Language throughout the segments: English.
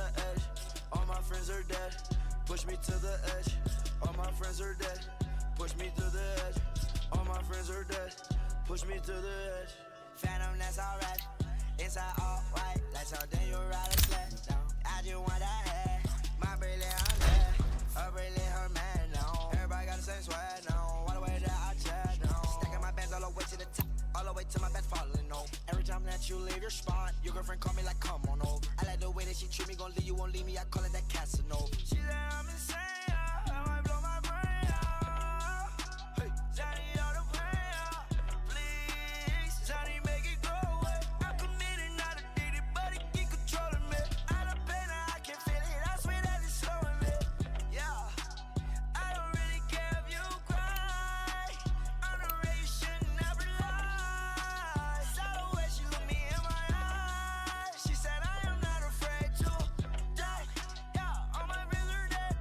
the edge. All my friends are dead. Push me to the edge. All my friends are dead. Push me to the edge. All my friends are dead. Push me to the edge. Phantom, that's alright. Inside all white. Lights out, then you ride a sled down. I just want that head. My brilliant, I'm dead. Her brilliant, her man now. Everybody got the same swag now. All the way that I chat now. Stacking my bands all the way to the top. All the way to my bed falling over. Every time that you leave your spot, your girlfriend call me like, come on over. I like the way that she treat me, gon' leave you, won't leave me. I call it that Casanova. She said I'm insane, I might blow my brain out. Hey, Johnny on the brain out. Please, Johnny make it go away. I'm committed, not addicted, but it keep controlling me. Out of pain, I can feel it. I swear that it's slowing me. Yeah, I don't really care if you cry. On the way, you should never lie. Saw the way she looked me in my eyes. She said I am not afraid to die. Yeah, all my friends are dead.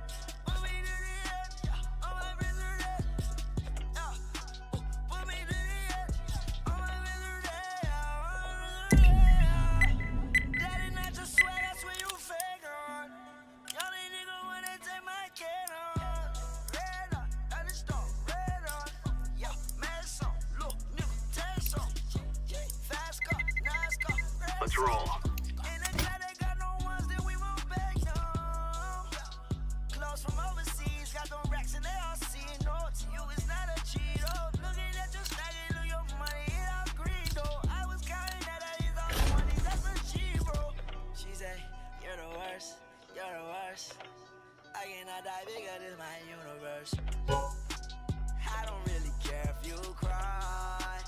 Put me to the edge. Yeah, all my friends are dead. Yeah, put me to the edge. All my friends are dead. Yeah, all my friends are dead. That is not your sweat, that's what you fake on. Y'all ain't nigga wanna take my kid on. Red on, I just don't red on. Yeah, mask on, look, nigga, taste on. Fast car, nice car, Let's roll. in the car, they got no ones that we won't back down. Clothes from overseas, got them racks and they all see no to you, it's not a cheat. Oh, looking at your stacking, look your money, it all green though. I was counting that I used all the money, that's a G, bro. She said, you're the worst, you're the worst. I cannot die bigger, this my universe. I don't really care if you cry.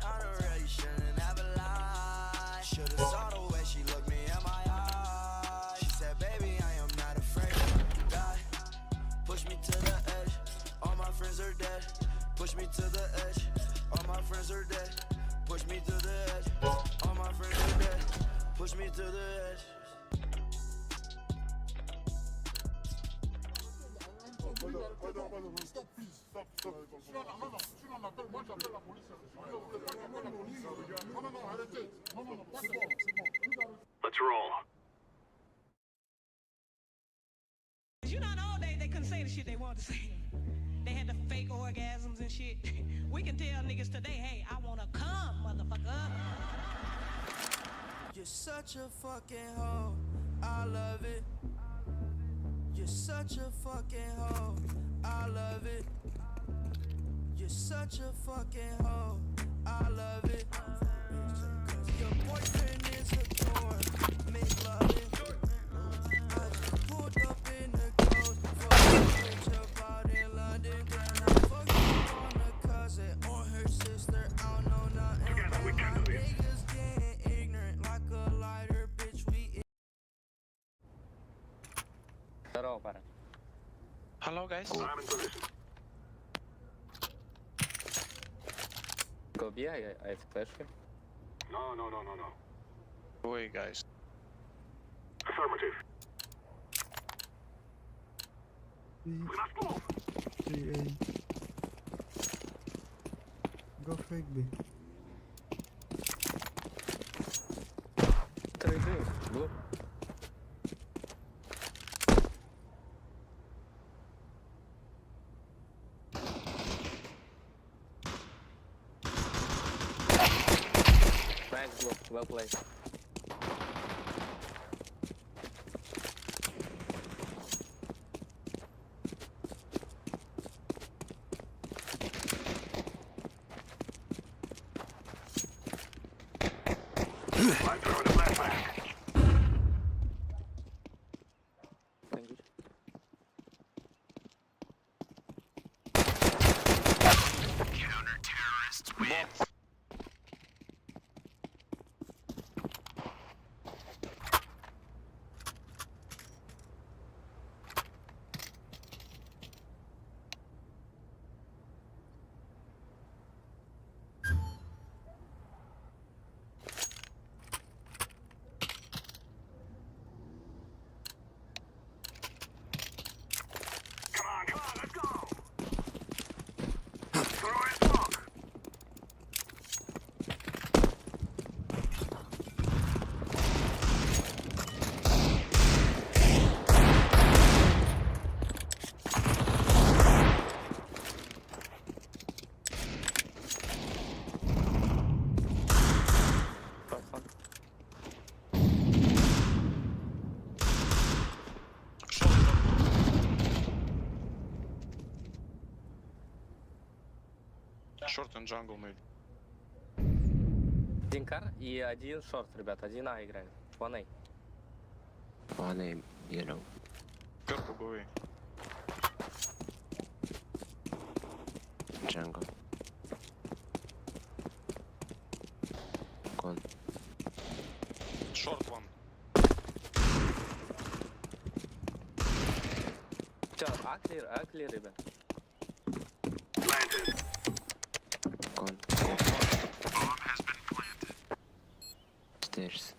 I don't really shouldn't ever lie. Should've saw the way she looked me in my eyes. She said, baby, I am not afraid to die. Push me to the edge. All my friends are dead. Push me to the edge. All my friends are dead. Push me to the edge. All my friends are dead. Push me to the edge. Stop, please. Stop. Sinon, on appelle, moi j'appelle la police. Non, arrêtez. Non, c'est bon. Let's roll. You know, in the old days, they couldn't say the shit they wanted to say. They had the fake orgasms and shit. We can tell niggas today, hey, I wanna come, motherfucker. You're such a fucking hoe. I love it. You're such a fucking hoe. I love it. You're such a fucking hoe. I love it. Cause your boyfriend is a tour. Make love it. I just pulled up in the coast. Fuck a bitch about in London. Then I fucked up on a cousin or her sister. I don't know nothing. And my niggas getting ignorant like a lighter, bitch. We Здорово, парень. Hello guys. I'm in position. Go B, I have flash here. No. Wait guys. Affirmative. We must move. 3A. Go fake B. 3B, blue. Nice blue, well played. I'm throwing a flashback. Thank you. Counter-terrorists win. short and jungle maybe. Один кар и один шорт, ребят. Один А играет. One A. One aim, yellow. Careful, go away. Jungle. Gone. Short one. Все, А клир, ребят. Planted. Gone. Stairs.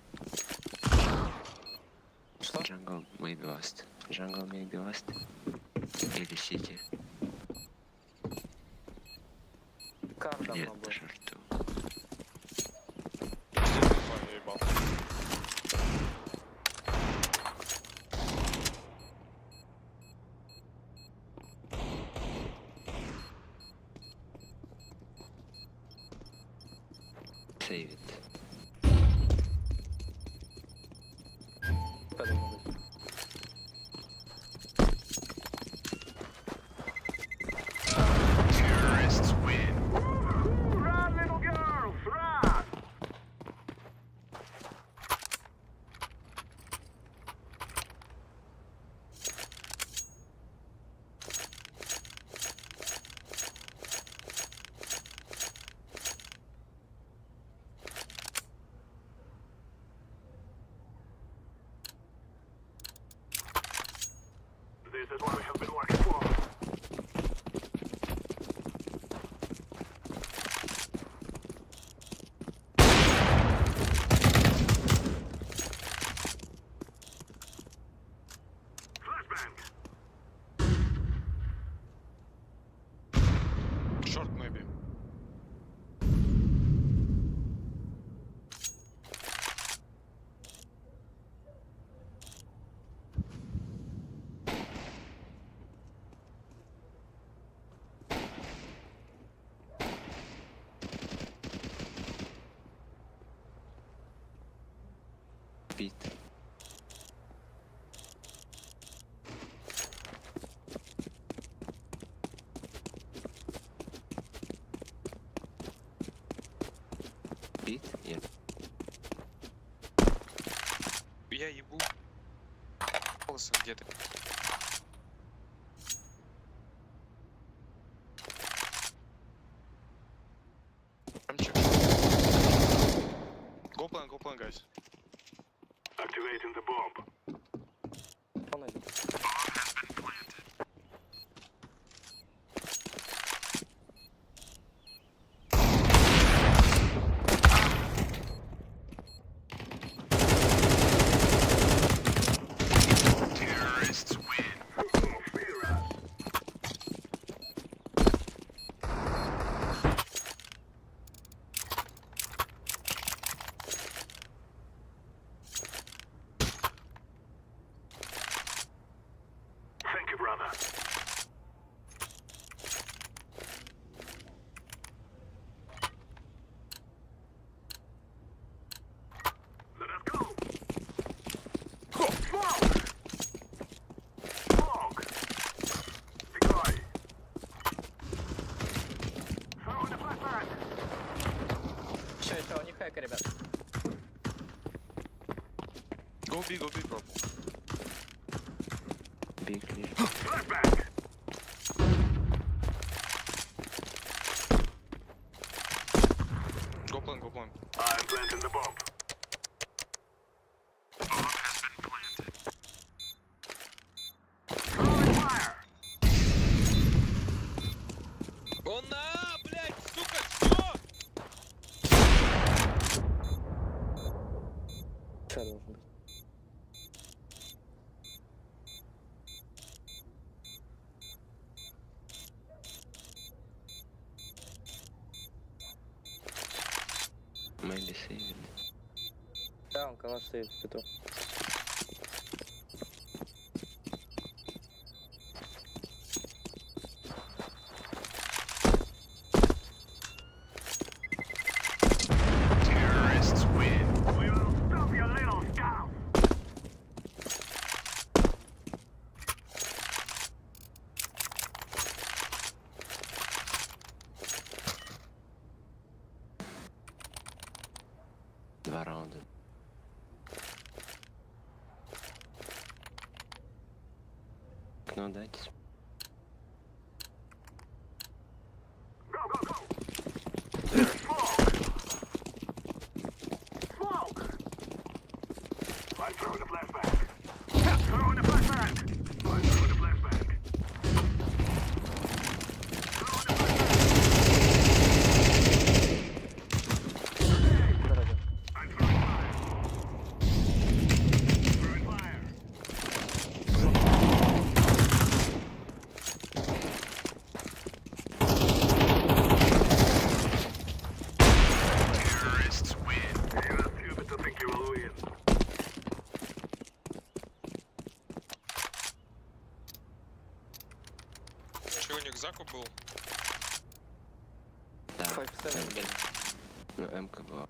Что? Jungle maybe last. Jungle maybe last. Или city. Кар давно Нет, был. шорту. Я ебал. Save it. Подумал быть. Terrorists win. Run, little girls, run! This is what we have been working for. Flashbang. Short maybe. Beat. Beat? Yeah. Я ебу. Волосы где-то. Go plan, guys. Activating the bomb. Он один. Terrorists win. Fear us. Thank you, brother. Let us go. Smoke! Smoke! Decoy! Throw in the flashbang! Еще, у них хэка, ребят. Go B, purple. Big clear. Flashbang! Go plan. I'm planting the bomb. Throwing fire! Он на, блядь, сука, что? Что должен быть? Maybe save it. Да, он калаш стоит в пету. Terrorists win. We will stop your little scout. Окно дайте. Go, go, go! Smoke! Smoke! I'm throwing the flashbang. Throwing the flashbang! I'm throwing the flashbang. Throwing the flashbang! Дорогой. I'm throwing fire. Throwing fire. Terrorists win. You're stupid to think you will win. Чего, не к Заку был? Да. 5-7, блядь. Ну, М-ка была.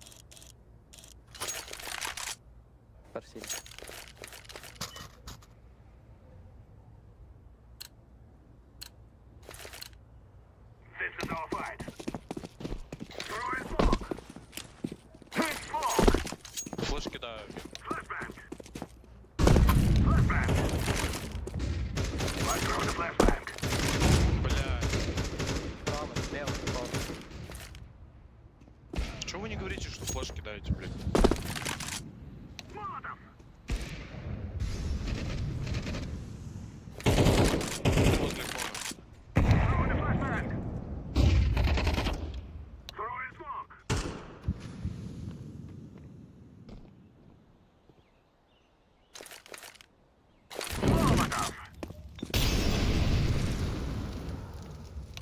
Спасибо. This is our fight. Throwing smoke. Take smoke. Флеш кидаю. Flashbang. Flashbang. I'm throwing the flashbang. Блядь. Справа, слева, справа. Чего вы не говорите, что флеш кидаете, блядь? Молотов. Возле кона. Throwing the flashbang. Throwing smoke. Molotov.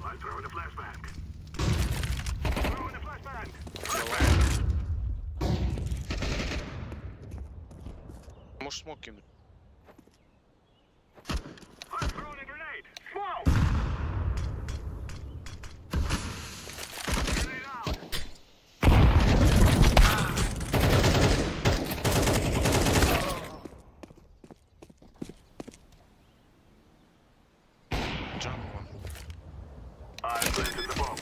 I'm throwing the flashbang. Throwing the flashbang. Flashbang. Можешь смог кинуть. I'm throwing a grenade. Smoke. Grenade out. Джангл вон. I planted the bomb.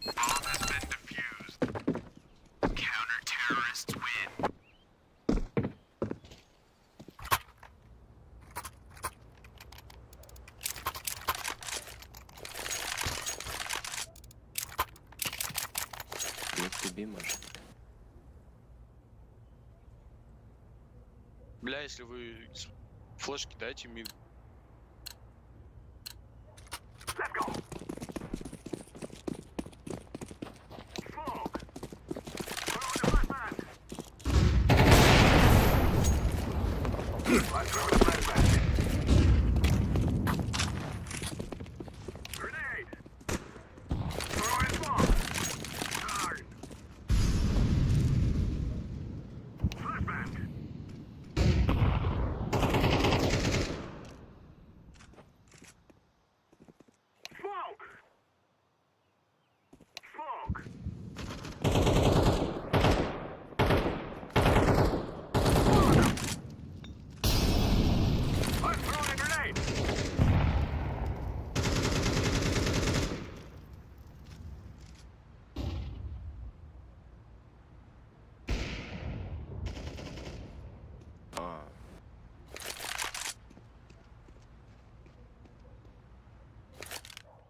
Bomb has been defused. Counter-terrorists win. Ну, тебе может. Бля, если вы флеш кидаете миг. Let's go. Smoke. Throwing the flashbang. I'm throwing the flashbang. Grenade. Throwing smoke. Darn. Flashbang. Smoke. Smoke. I'm throwing a grenade. А,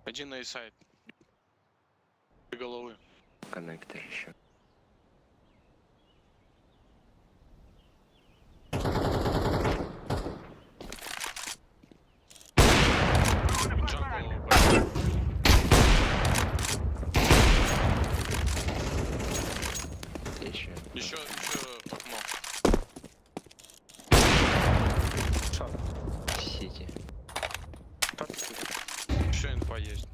Один на сайт. Головы. коннектор еще. Throwing the Джангл. flashbang. Еще. Еще окно. Шорт. Сити. Шорт, сити. Еще инфа есть.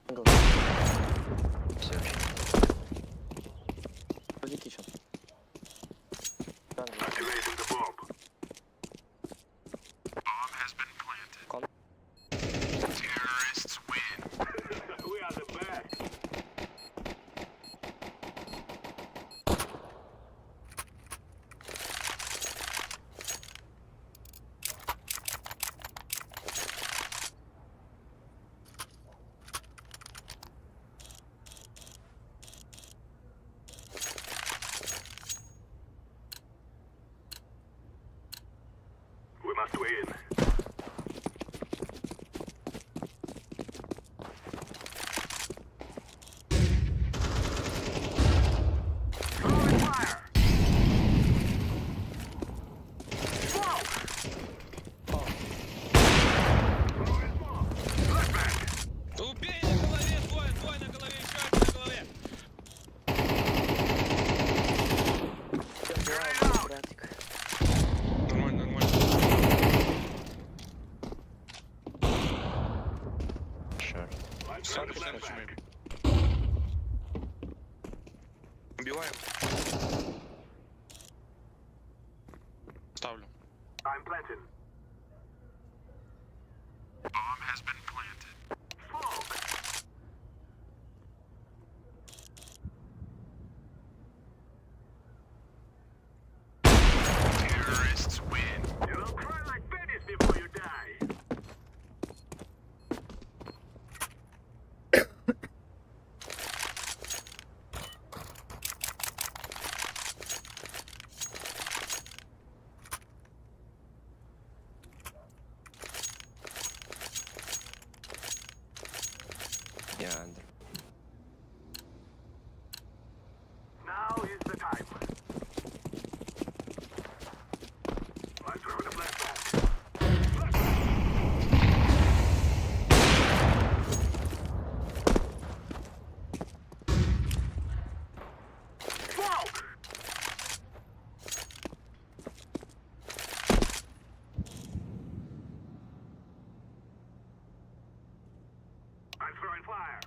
Джангл. Все. Вроде кичен. Джангл. Activating the bomb. Bomb has been planted. Кон. Terrorists win. We are the best. must win. Throwing fire. Smoke. Throwing smoke. Flashbang. Убей на голове, двое на голове, еще один на голове. Братик. Нормально. Шар. I'm Сам throwing a знаем, flashbang. Убиваем. Ставлю. I'm planting. Bomb has been planted. Smoke. Terrorists win. You'll cry like babies before you die. Я андер. Now is the time. I'm throwing a flashbang. Smoke! I'm throwing fire.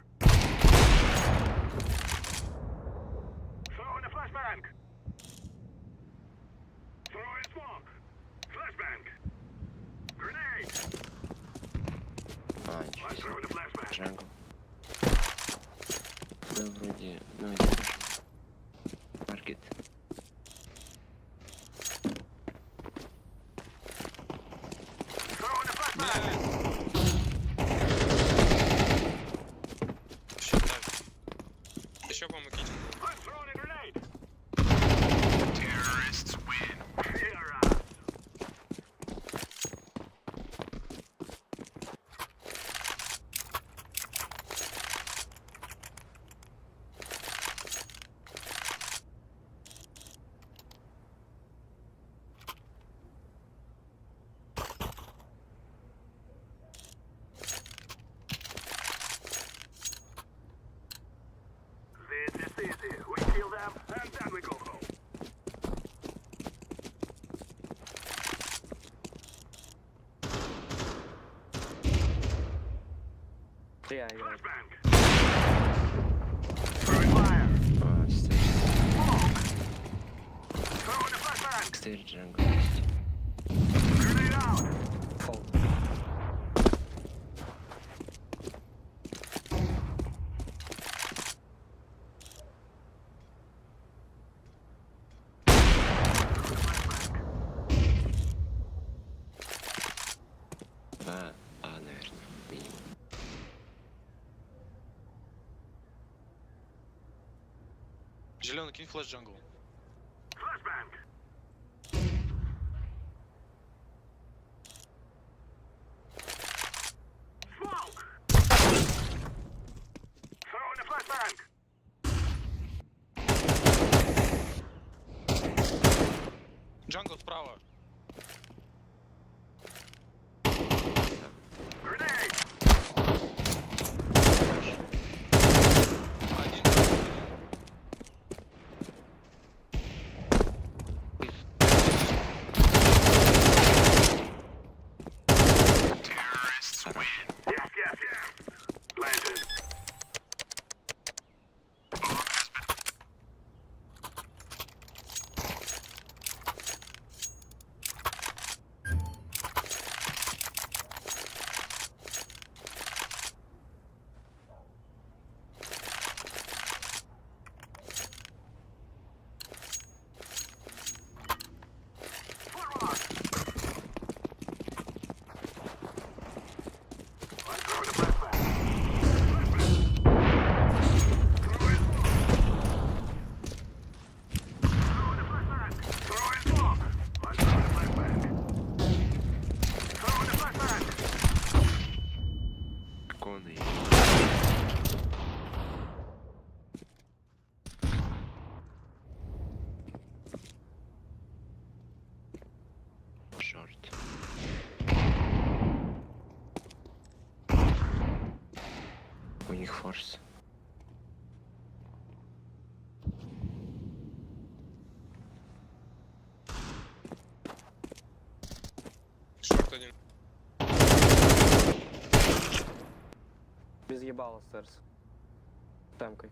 Throwing a flashbang. Throwing smoke. Flashbang. Grenade. I'm throwing a flashbang. Джангл. Да, вроде... Ну, иди тоже. Маркет. Throwing a flashbang. Еще помогите. I'm throwing a grenade. Terrorists win. Clear us. This is easy. We kill them, and then we go home. Я играю. Flashbang. Throwing fire. А, стейдж. Smoke. Throwing a flashbang. Стейдж джангл. Grenade out. Фол. Два. А, наверное. Минимум. Зеленый, кинь флеш джангл. Flashbang. Smoke. Throwing a flashbang. Джангл справа. Grenade. Один. Terrorists win. Yes. Planted. Bomb has been шорт. У них форс. Шорт один. Без ебала, стерс. Темкой.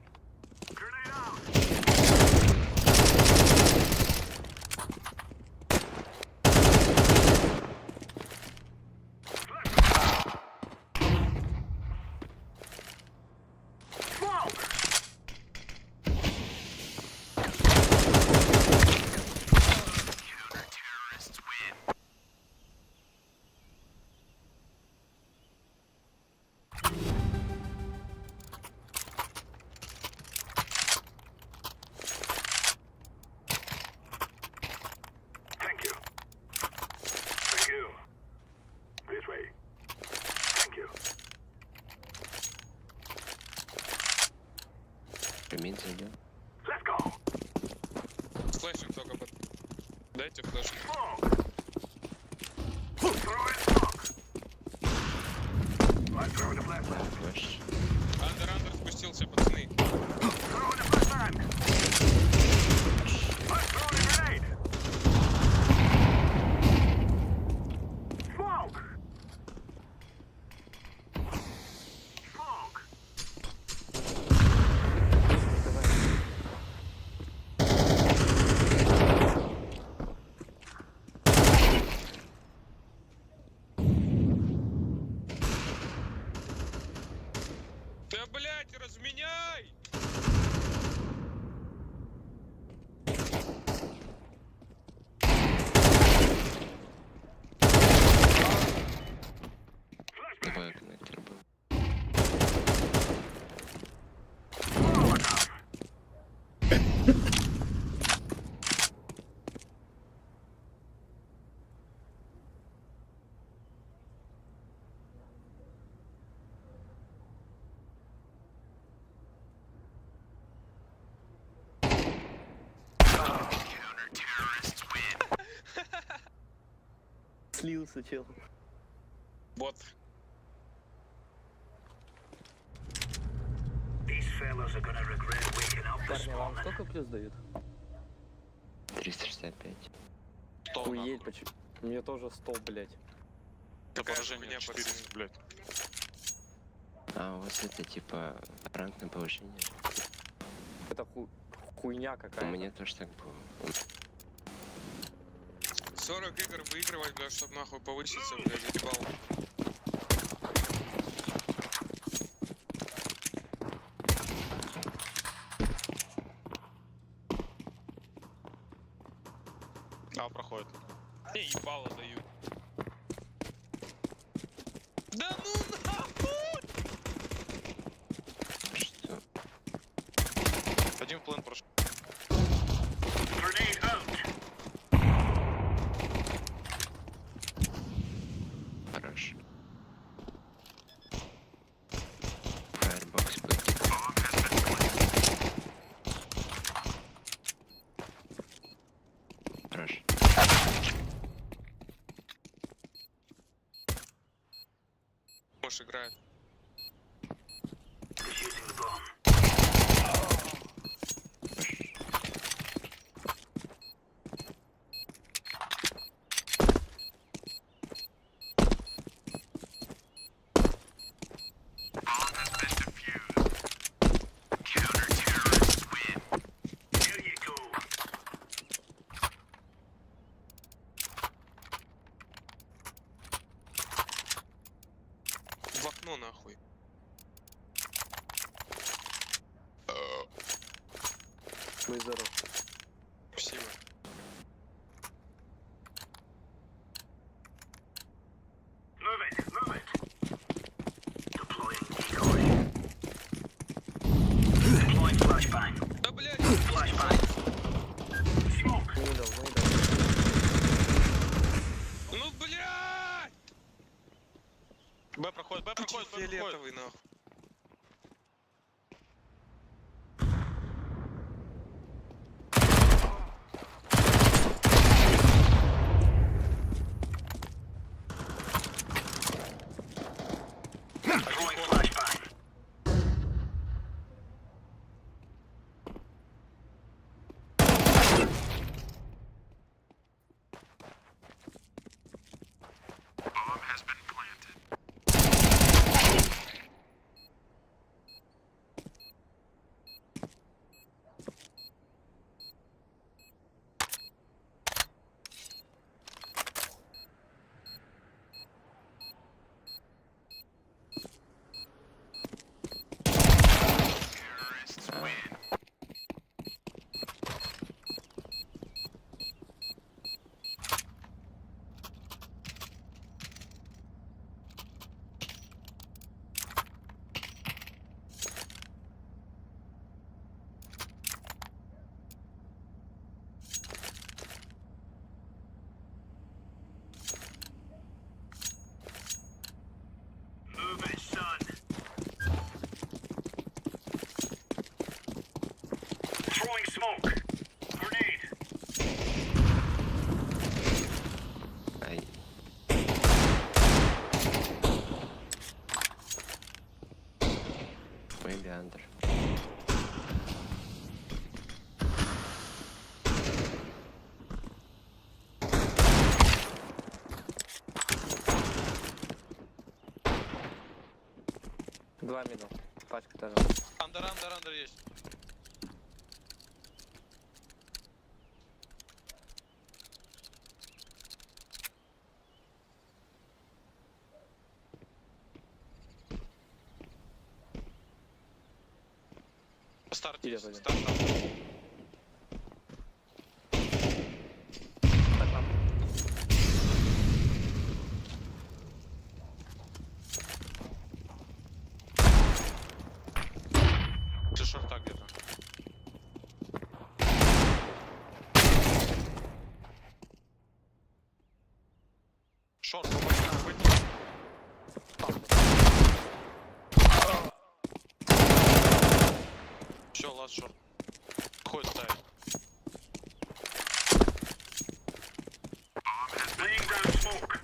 Мид зайдем. Флешик только под... Дайте флешик. Флеш. Андер спустился, пацаны. Да блять, разменяй! Давай коннектор был. Слился, чел. Вот. Парни, вам сколько плюс дают? 365. Охуеть, почему? Мне тоже 100, блять. Поражение 400, блядь. А у вас это типа ранг на повышение? Это хуйня У какая-то. меня тоже так было. 40 игр выигрывать, блядь, чтоб нахуй повыситься, блядь, ебал. А, проходит. Не, ебало даю. Да ну нахуй! Что? Один в план прошел. Хорош. Фаербокс был. Хорош. Мош играет. В окно нахуй. Мы здоров. Спасибо. Да блядь! Не дал. Ну блядь! Б проходит, Б проходит, фиолетовый нахуй. Throwing smoke. Grenade. Ай. Maybe under. Два мидл. Пачка тоже. Андер есть. Старт Идет есть. один. Старт там. Так нам. Ты шорта где-то. Шорт, выйди. Все, ласт шорт. Ходит ставит. Laying down smoke.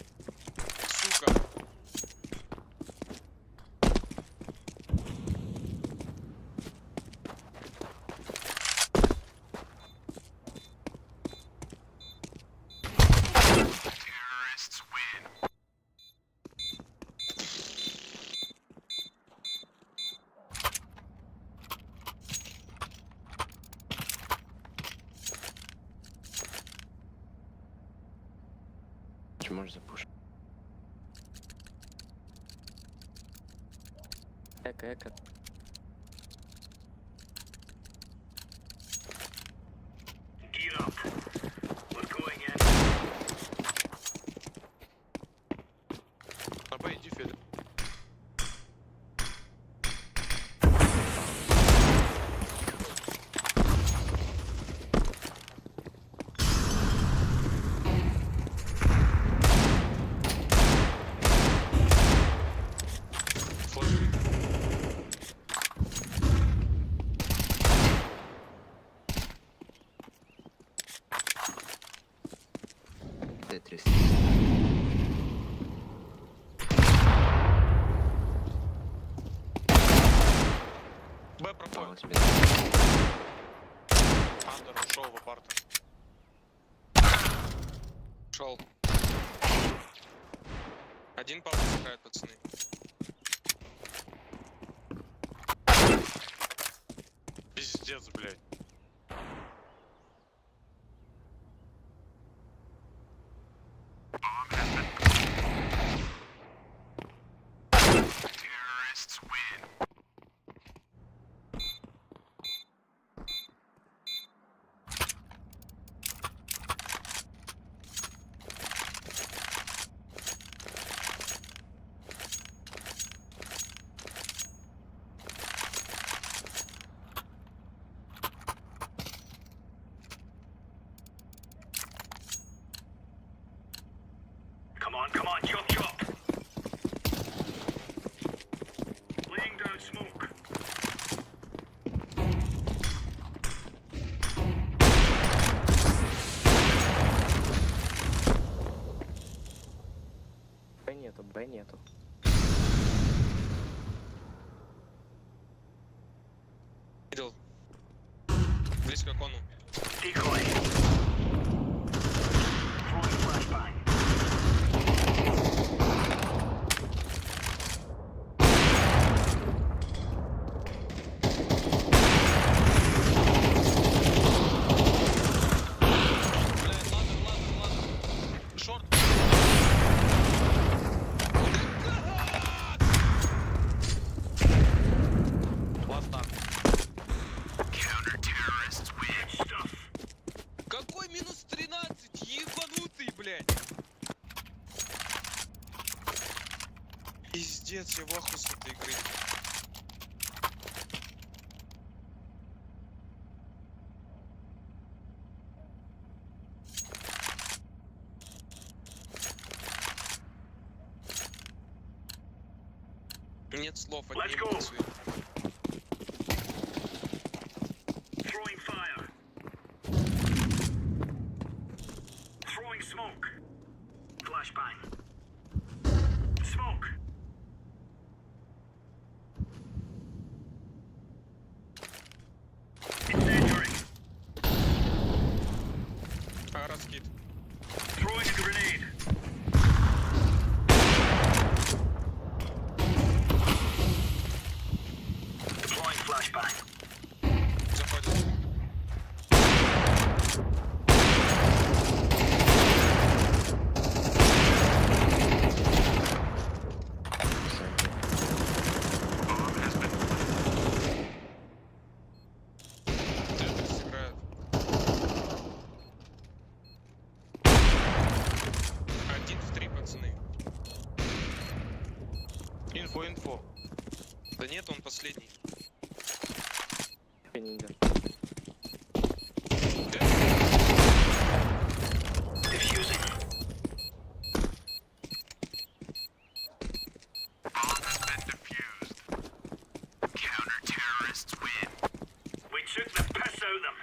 Сука. Terrorists win. Че можешь запушить? Эко. Get up. We're going in. На Б иди, Федя. Флэш. Тетрис. Б Пал проходит. тебе. Андер ушел в апарта. Ушел. Один пал засыхает, пацаны. Пиздец, блядь. Terrorists win. Come on, chop. Laying down smoke. Б нету. Видел. Близко к ону. Decoy. Throwing flashbang. Блядь, ладно. Шорт. Ласта. Counter-terrorists win. Stuff. Какой минус 13? Ебанутый, блядь. Пиздец, я в ахуе с этой игры. Нет слов, одни Let's go. эмоции. Throwing fire. flashbang. Smoke. Incendiary. Раскид. Throwing a grenade. Deploying flashbang. Заходит. Tetris играет. Один в 3, пацаны. Инфо. Да нет, он последний. Ниндзя. Diffusing. Bomb has been defused. Counter-terrorists win. We took the piss out of them.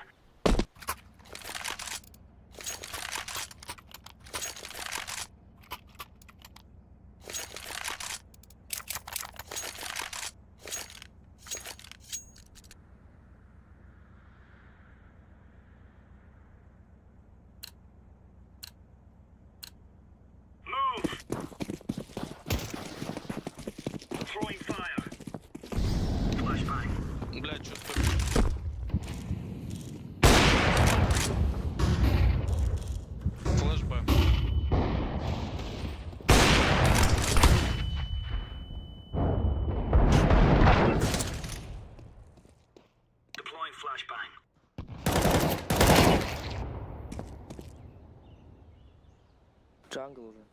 Move! Throwing fire. Flashbang. Блядь, что стоит? Флэшбэк. Deploying flashbang. Джангл уже.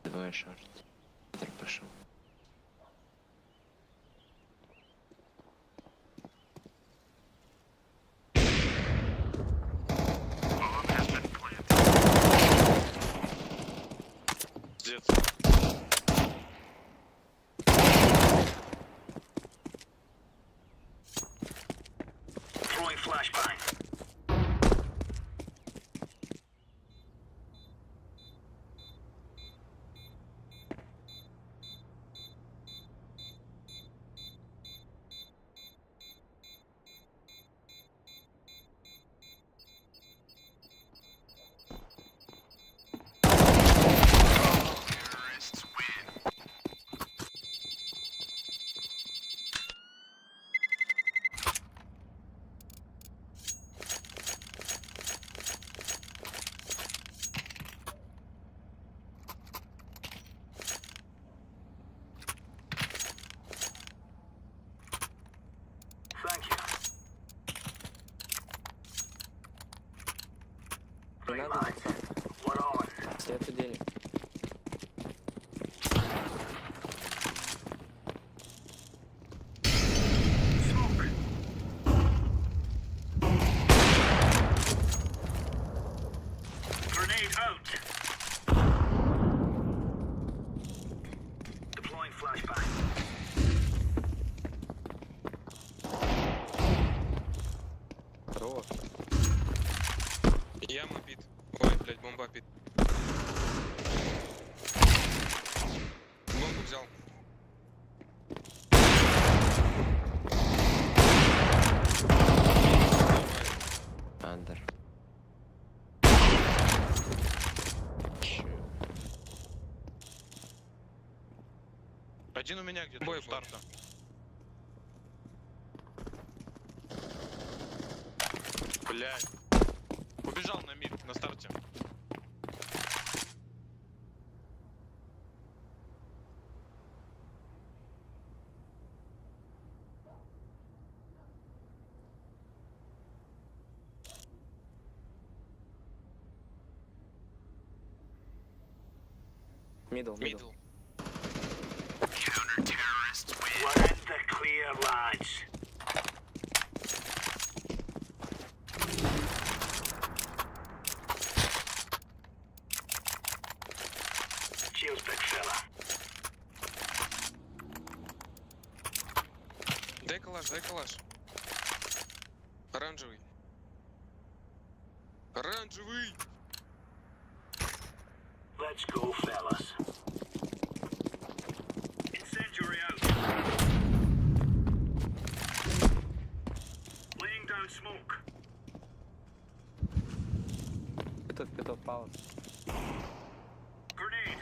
Двое шорт. Теперь пошел. Bomb has been planted. Пиздец. Throwing flashbang. Terrorists win. Thank you. Не надо Right. пацан. What on? Это денег. Smoke. Grenade out. Deploying flashbang. Хорош. Яма бит. Ой, блядь, бомба бит. Бомбу взял. Андер. Чё? Один у меня где-то у старта. Блядь. Убежал на мид, на старте. Мидл. Мидл. Counter-terrorists win. We're in the clear, lads. Cheers, big fella. Дай калаш, дай калаш. Оранжевый. Оранжевый! Let's go, fellas. Incendiary out. Laying down smoke. Петов, палыч. Grenade.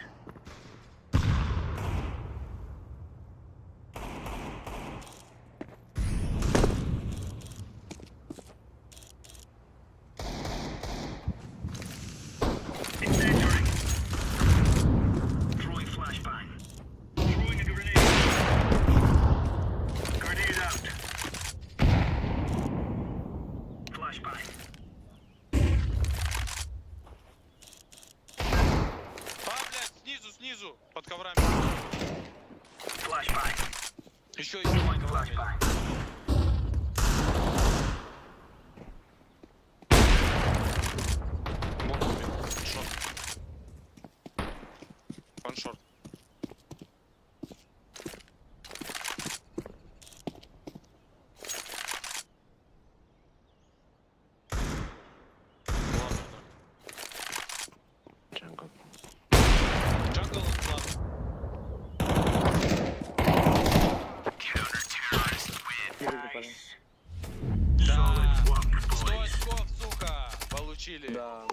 Incendiary. Throwing flashbang. Throwing a grenade. Grenade out. Flashbang. Снизу, под коврами. Flashbang. Еще есть под коврами. Flashbang. Ваншорт. Джангл. Джангл ладно. Да. 100 очков, сука, получили. Да.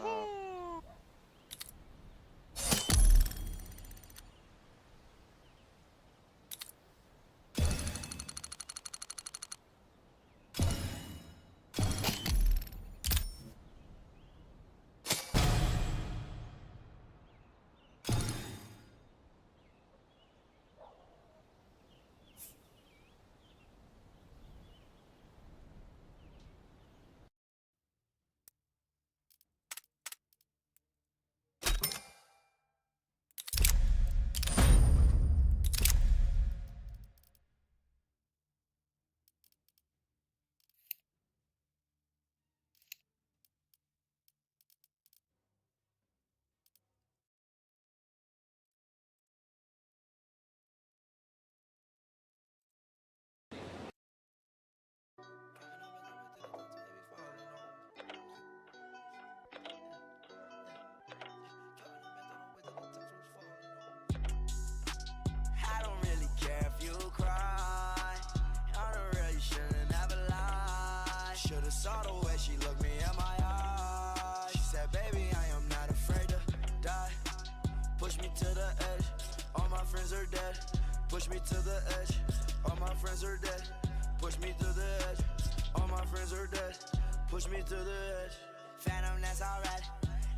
I don't really care if you cry. I don't really shouldn't ever lie. Should've saw the way she looked me in my eyes. She said, baby, I am not afraid to die. Push me to the edge. All my friends are dead. Push me to the edge. All my friends are dead. Push me to the edge. All my friends are dead. Push me to the edge. Phantom, that's alright.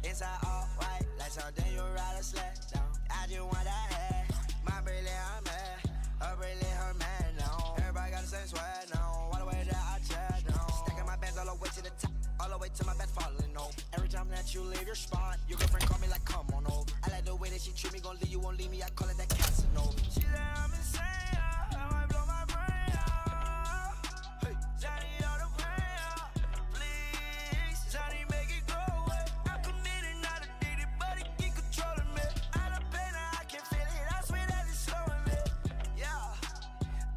Inside all white, like something you ride a sled down. I just want that head. My brilliant, I'm mad. Her brilliant, her man, no. Everybody got the same swag, no. All the way that I chat, no. Stacking my bands all the way to the top. All the way to my bed falling, no. Every time that you leave your spot, your girlfriend call me like, come on over. I like the way that she treat me, gon' leave you, won't leave me. I call it that Casanova. She said I'm insane, I might blow my brain out. Hey, Johnny, all the pain out. Please, Johnny, make it go away. I'm committed, not addicted, but it keep controlling me. I done pain, I can feel it. I swear that it's slowing me. Yeah,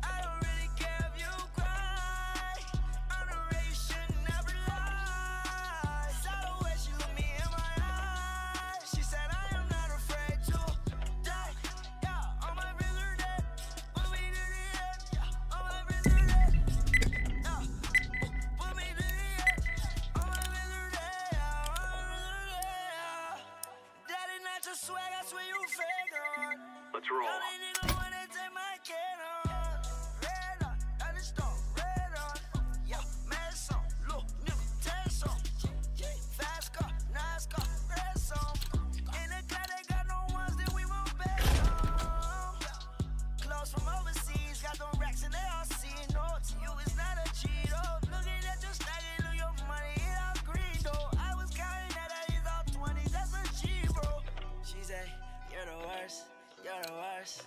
I don't really care if you cry. I'm the way you should never lie. Saw the way she looked me in my eyes. She said I am not afraid to die. Yeah, all my friends are dead. Put me to the edge. Yeah, all my friends are dead. Yeah, put me to the edge. All my friends are dead. Yeah, all my friends are dead. That is not your swag. I swear you fake on. Let's roll. Y'all ain't nigga wanna take my cannon. Red on, I just don't red on. Yeah, mess on, look, nigga, test on. Yeah, fast car, nice car, press on. In the car, they got no ones that we won't bet on. Clothes from overseas, got them racks and they all see no. To you, it's not a Cheeto. Looking at your stacking, look your money, it all green though. I was counting that it's all 20s, that's a G, bro. She said, you're the worst, you're the worst.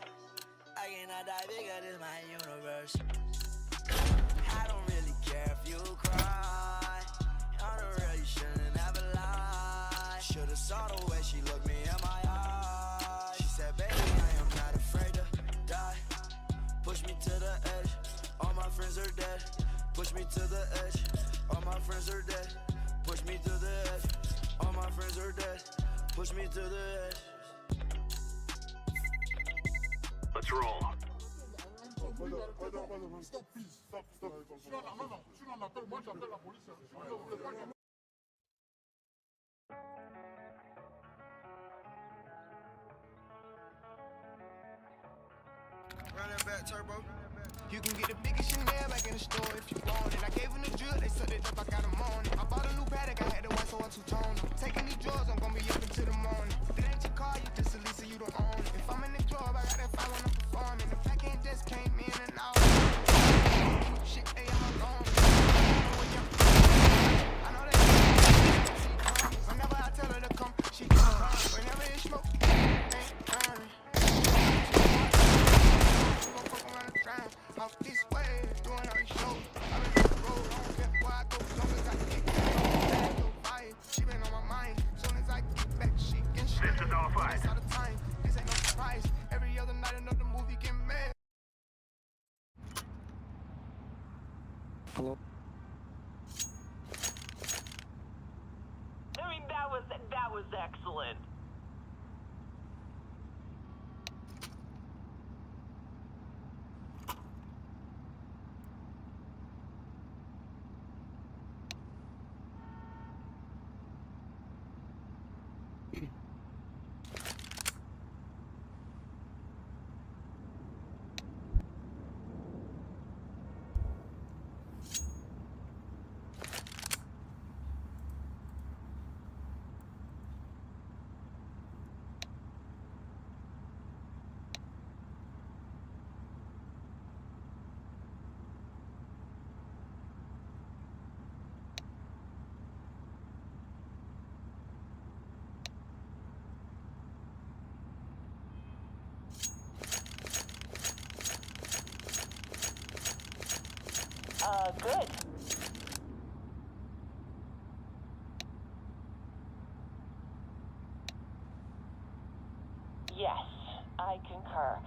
I cannot die bigger, this my universe. I don't really care if you cry. I don't really shouldn't ever lie. Should've saw the way she looked me in my eyes. She said, baby, I am not afraid to die. Push me to the edge. All my friends are dead. Push me to the edge. All my friends are dead. push me to the edge. All my friends are dead, push me to the edge. Let's roll. Stop, please. Stop. Si on appelle, moi j'appelle la police. Run that back, turbo. You can get the biggest Chanel back in the store if you want it. I gave them the drill, they sucked it up, I got them on it. I bought a new paddock, I had the white, so I two-tone it. Taking these drugs, I'm gonna be up until the morning. If it ain't your car, you just a Lisa, you don't own it. If I'm in the club, I got that fire when I'm performing. The back end just came in and out. Shit, they all gone. I know that she comes. Whenever I tell her to come, she comes. Whenever it's smoke, ain't burning. Off this way, doing all these shows. I've been on the road, I don't care where I go. As long as I get back, she been on my mind. Soon as I get back, she can shit. This is all fight. All the time, this ain't no surprise. Every other night, another movie get mad. Hello. I mean, that was excellent. Good. Yes, I concur.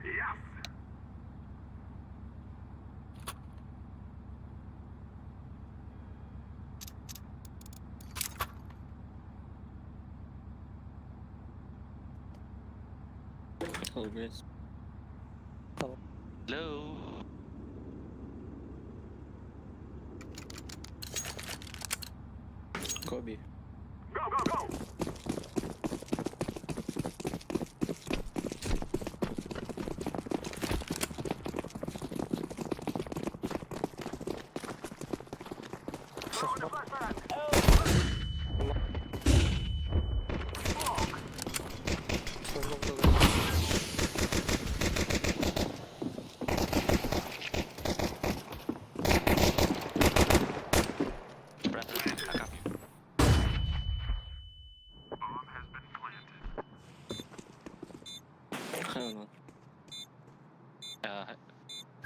Yes. Hello, guys. Hello. Kobe. Go. Throwing the flashbang.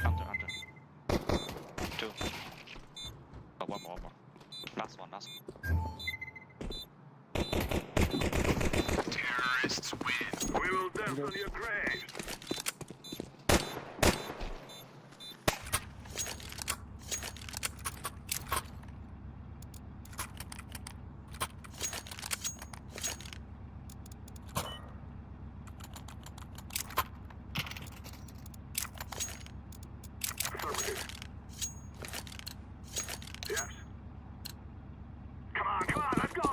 Under. Two. Oh, one more. Last one. Terrorists win. We will dance on your grave. Affirmative. Yes. Come on, let's go!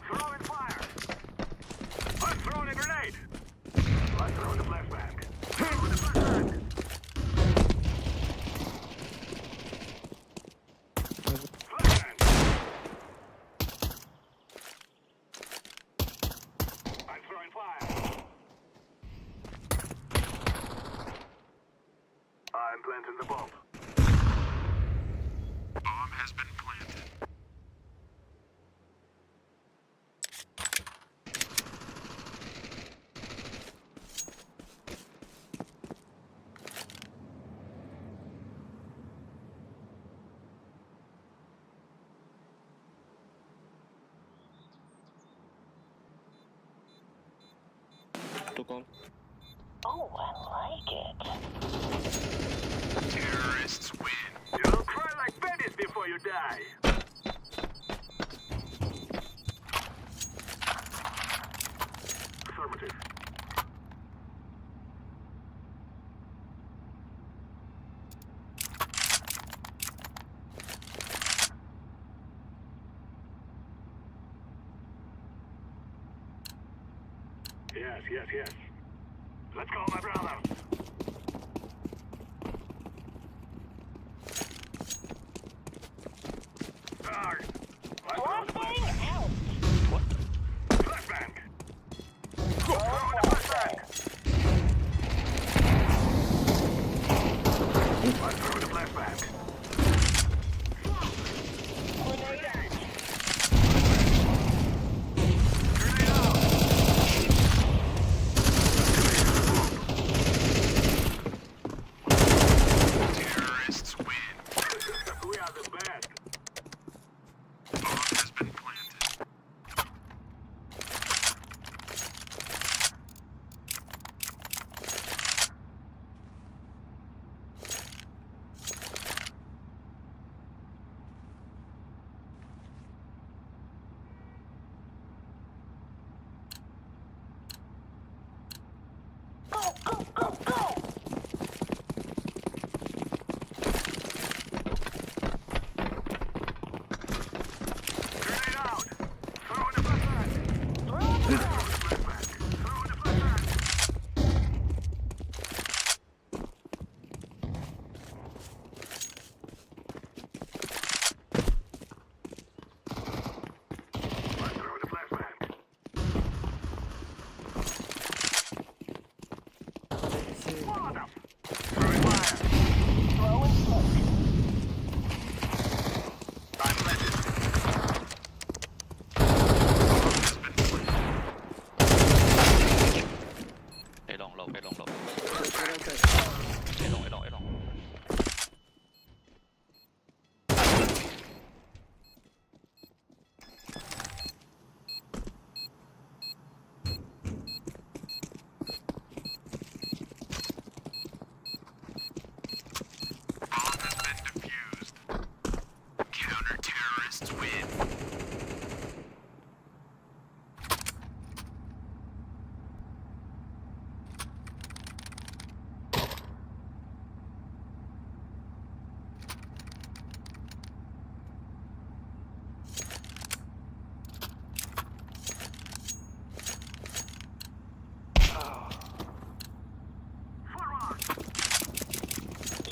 Throwing fire! I'm throwing a grenade! I'm throwing the flashbang. Throwing the flashbang! Flashbang! I'm throwing fire. I'm planting the bomb. Bomb has been planted. Took on. Oh, I like it. Terrorists win. You'll cry like babies before you die. Affirmative. Yes, yes, yes. Let's go, my brother. Guard. Flashbang out. Flashbang. Throw in the flashbang. Let's throw in the flashbang. Grenade out. Grenade out. Terrorists win. We are the best. Bomb has been planted. Go, go, go, go. Grenade out. Throw in the flashbang. Throw it out. Flashbang. Throw in the flashbang. Let's throw in the flashbang. Molotov. Throwing fire. Throwing smoke. I'm planted. A long low, A long low. A long, A long, A long. Bomb has been defused. Counter-terrorists win. Forward.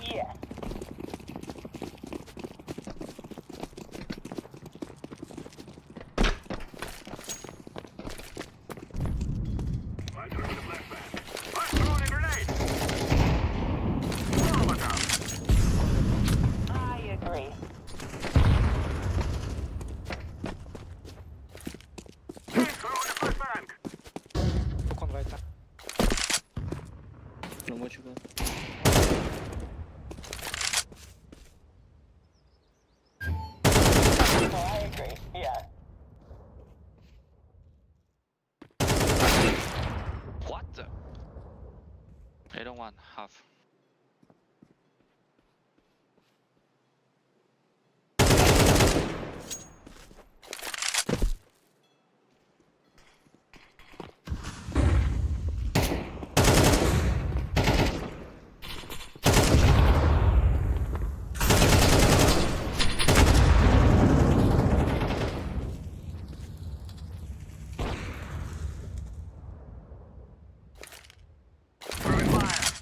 Yes. Let's throw in the flashbang. Let's throw in a grenade. Molotov. I agree. Throw in the flashbang. No mucho. Oh, I agree. Yeah. What the? A long one, half. Throwing fire.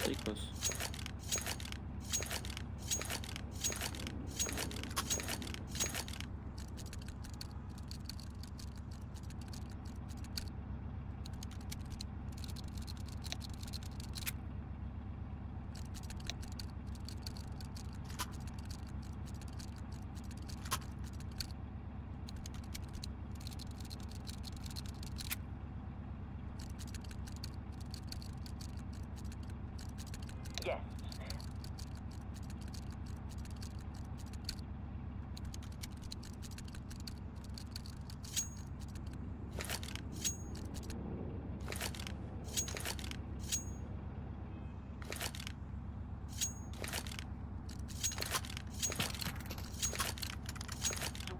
Прикус. Yes.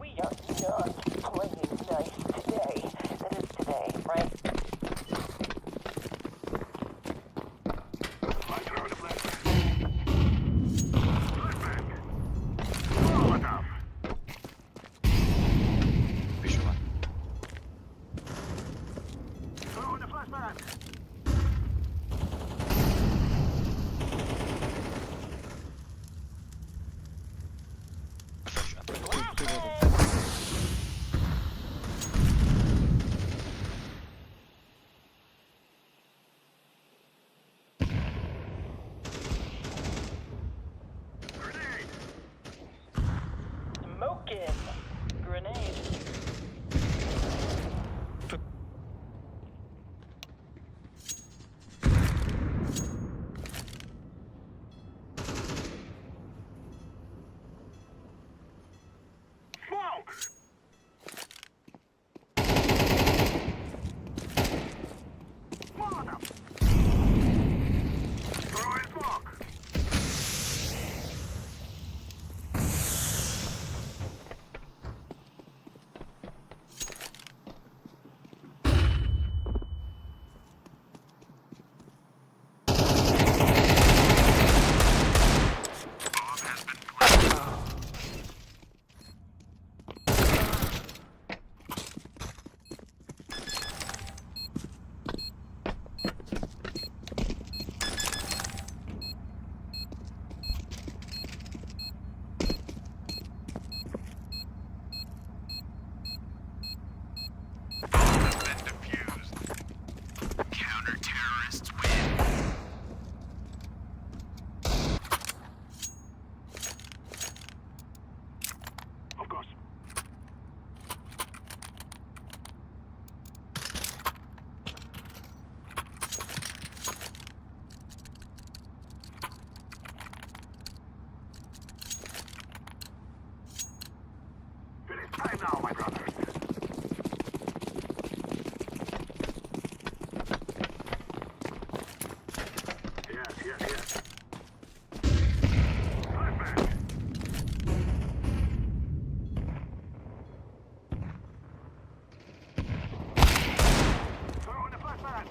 We are not playing nice today. That is today, right? I throw the flashbang. Flashbang. Molotov. Еще one. Throwing the flashbang. Grenade. Smoking. Grenade. Smoke. Molotov. Throwing smoke. Of course. It is time now, my brothers. Yes, yes, yes. Flashbang. Throwing the flashbang.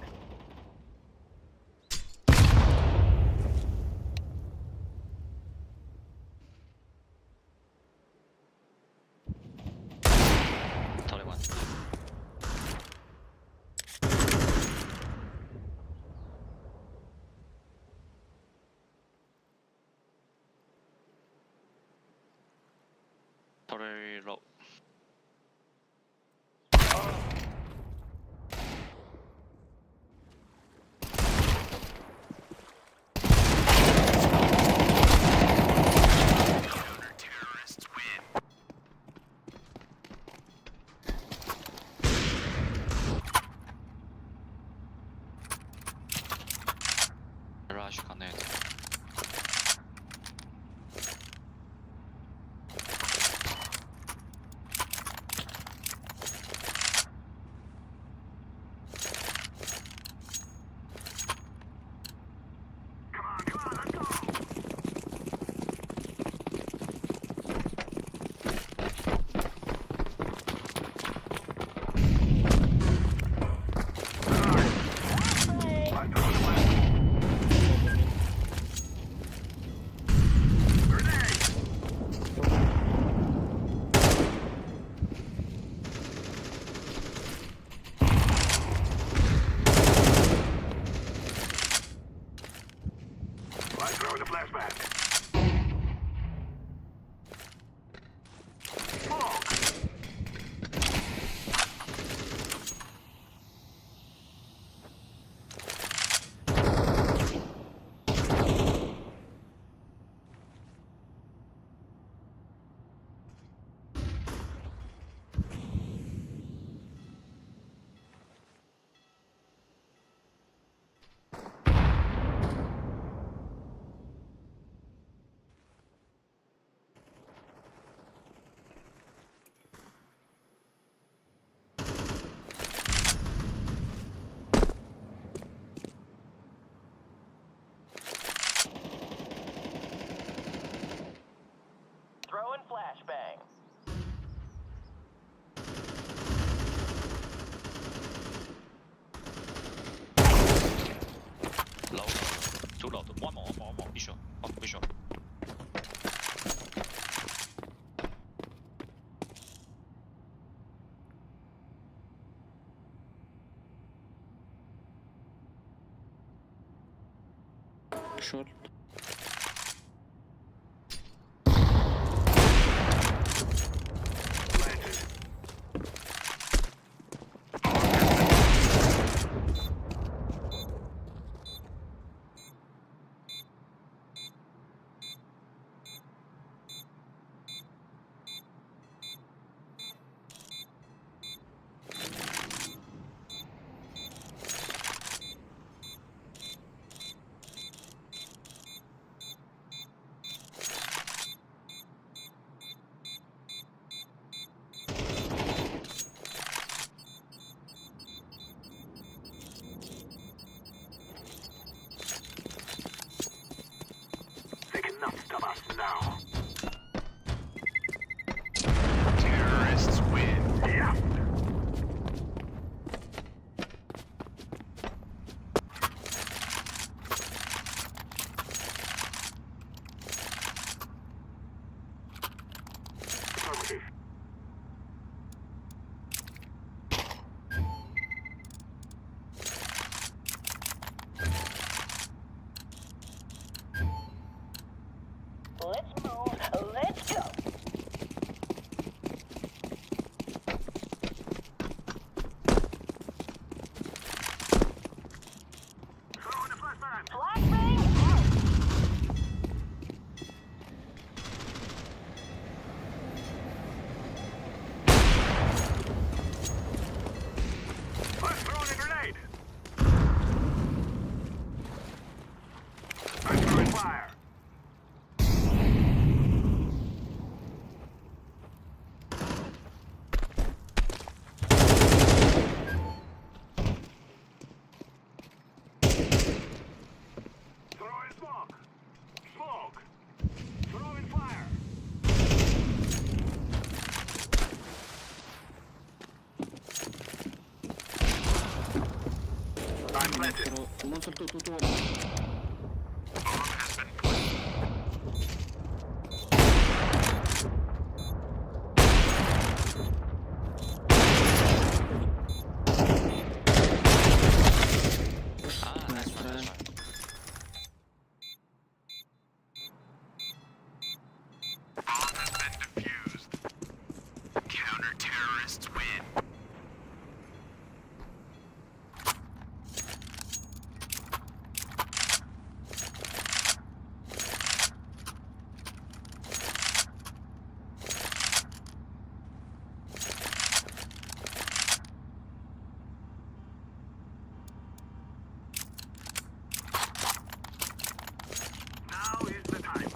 Throwing flashbang. Low. Too low. One more. Be sure. Be sure. Short. They cannot stop us now. Terrorists win. Yeah. Affirmative. Let's move. Let's go. Throwing the flashbang. Flashbang out. I'm throwing a grenade. I'm throwing fire. Throwing smoke. Smoke. Throwing fire. I'm planted. Monster 2. Bomb has been planted. Nice one. Bomb has been defused. Counter-terrorists win. Now is the time.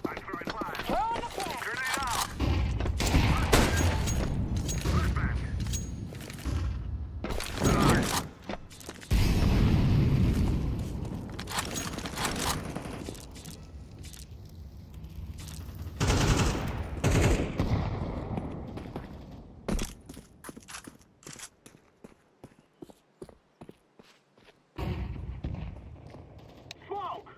I'm throwing fire. Throwing the flash. Grenade out. Flashbang. Grenade. Smoke.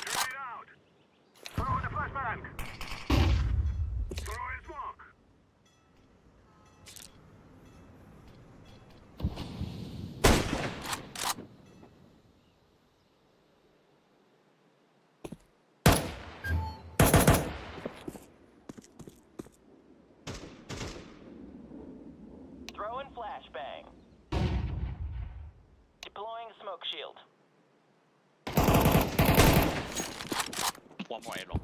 Grenade out. Throwing the flashbang. Throwing smoke. Throwing flashbang. Deploying smoke shield. One more A long.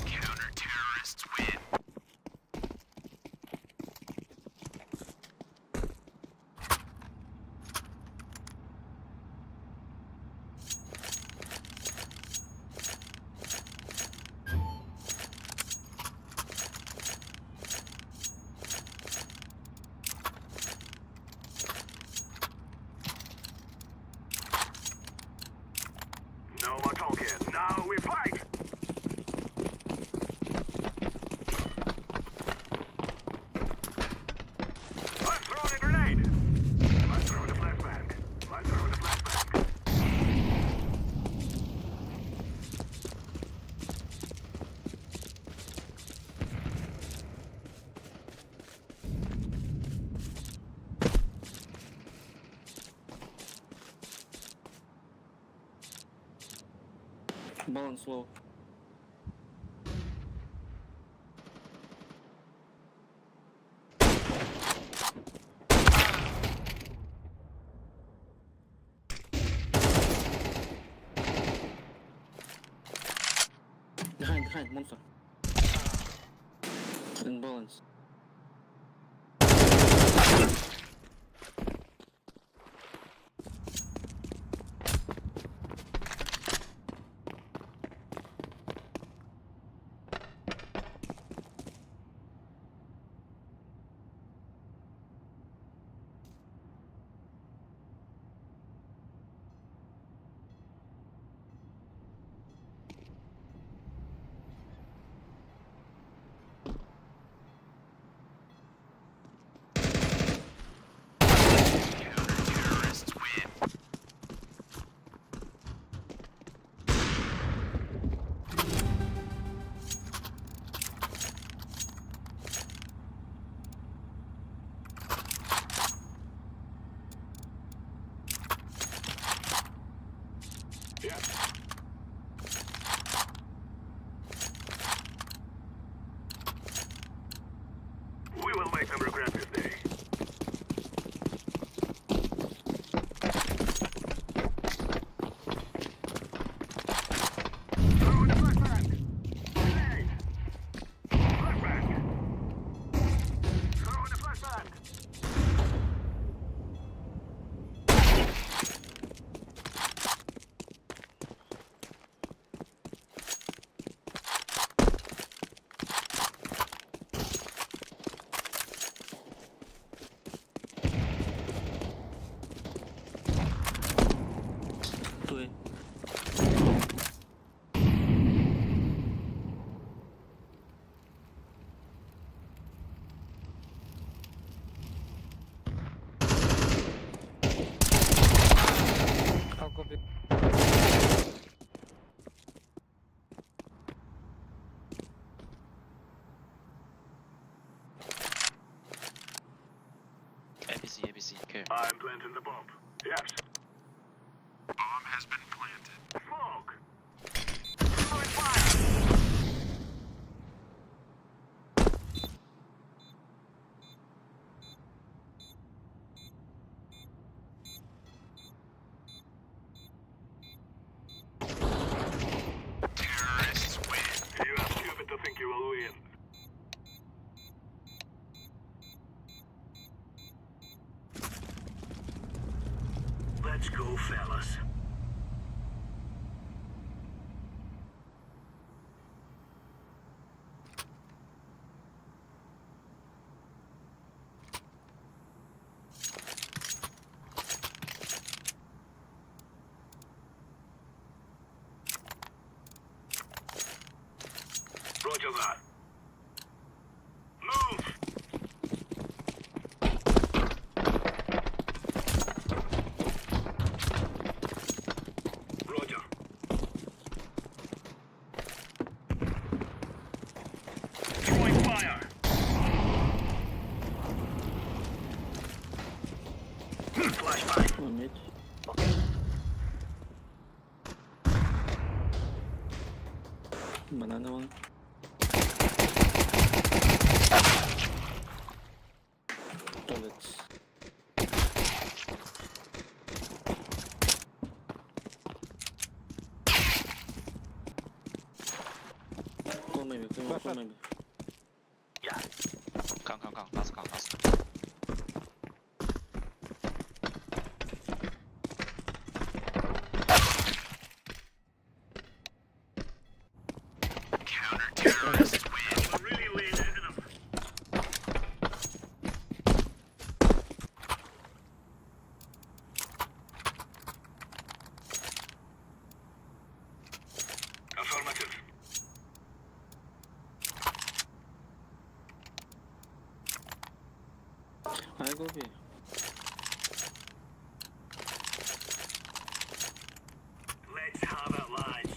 Counter-terrorists win. Balance low. Behind, monster. In balance. We will make them regret this day. Throw the flashbang. Grenade. Flashbang. Throw the flashbang. Two. I'll go big. ABC, care. I'm planting the bomb. Yes. Bomb has been planted. Smoke. Throwing fire. Terrorists win. You are stupid to think you will win. Let's go, fellas. Roger that. Move! Roger. Throwing fire. Flashbang. One mid. Banana one. Toilets. Go maybe, go maybe. Yeah. Come, last. Counter-terrorists win. We're really laying into them. Affirmative. I go B. Let's have it, lads.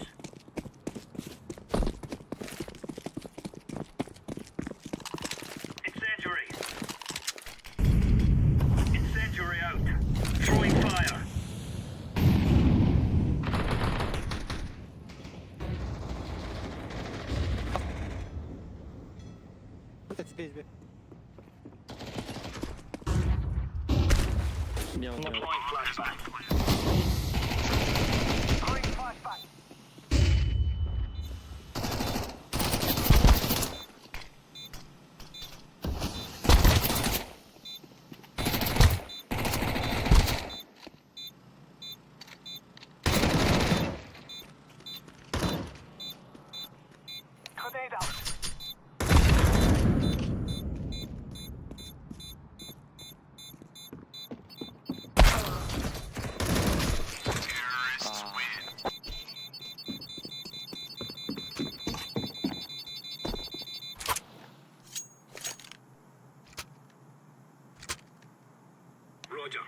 Incendiary. Incendiary out. Throwing fire. Бел, бел. Deploying flashbang. Throwing flashbang. Grenade out. Roger.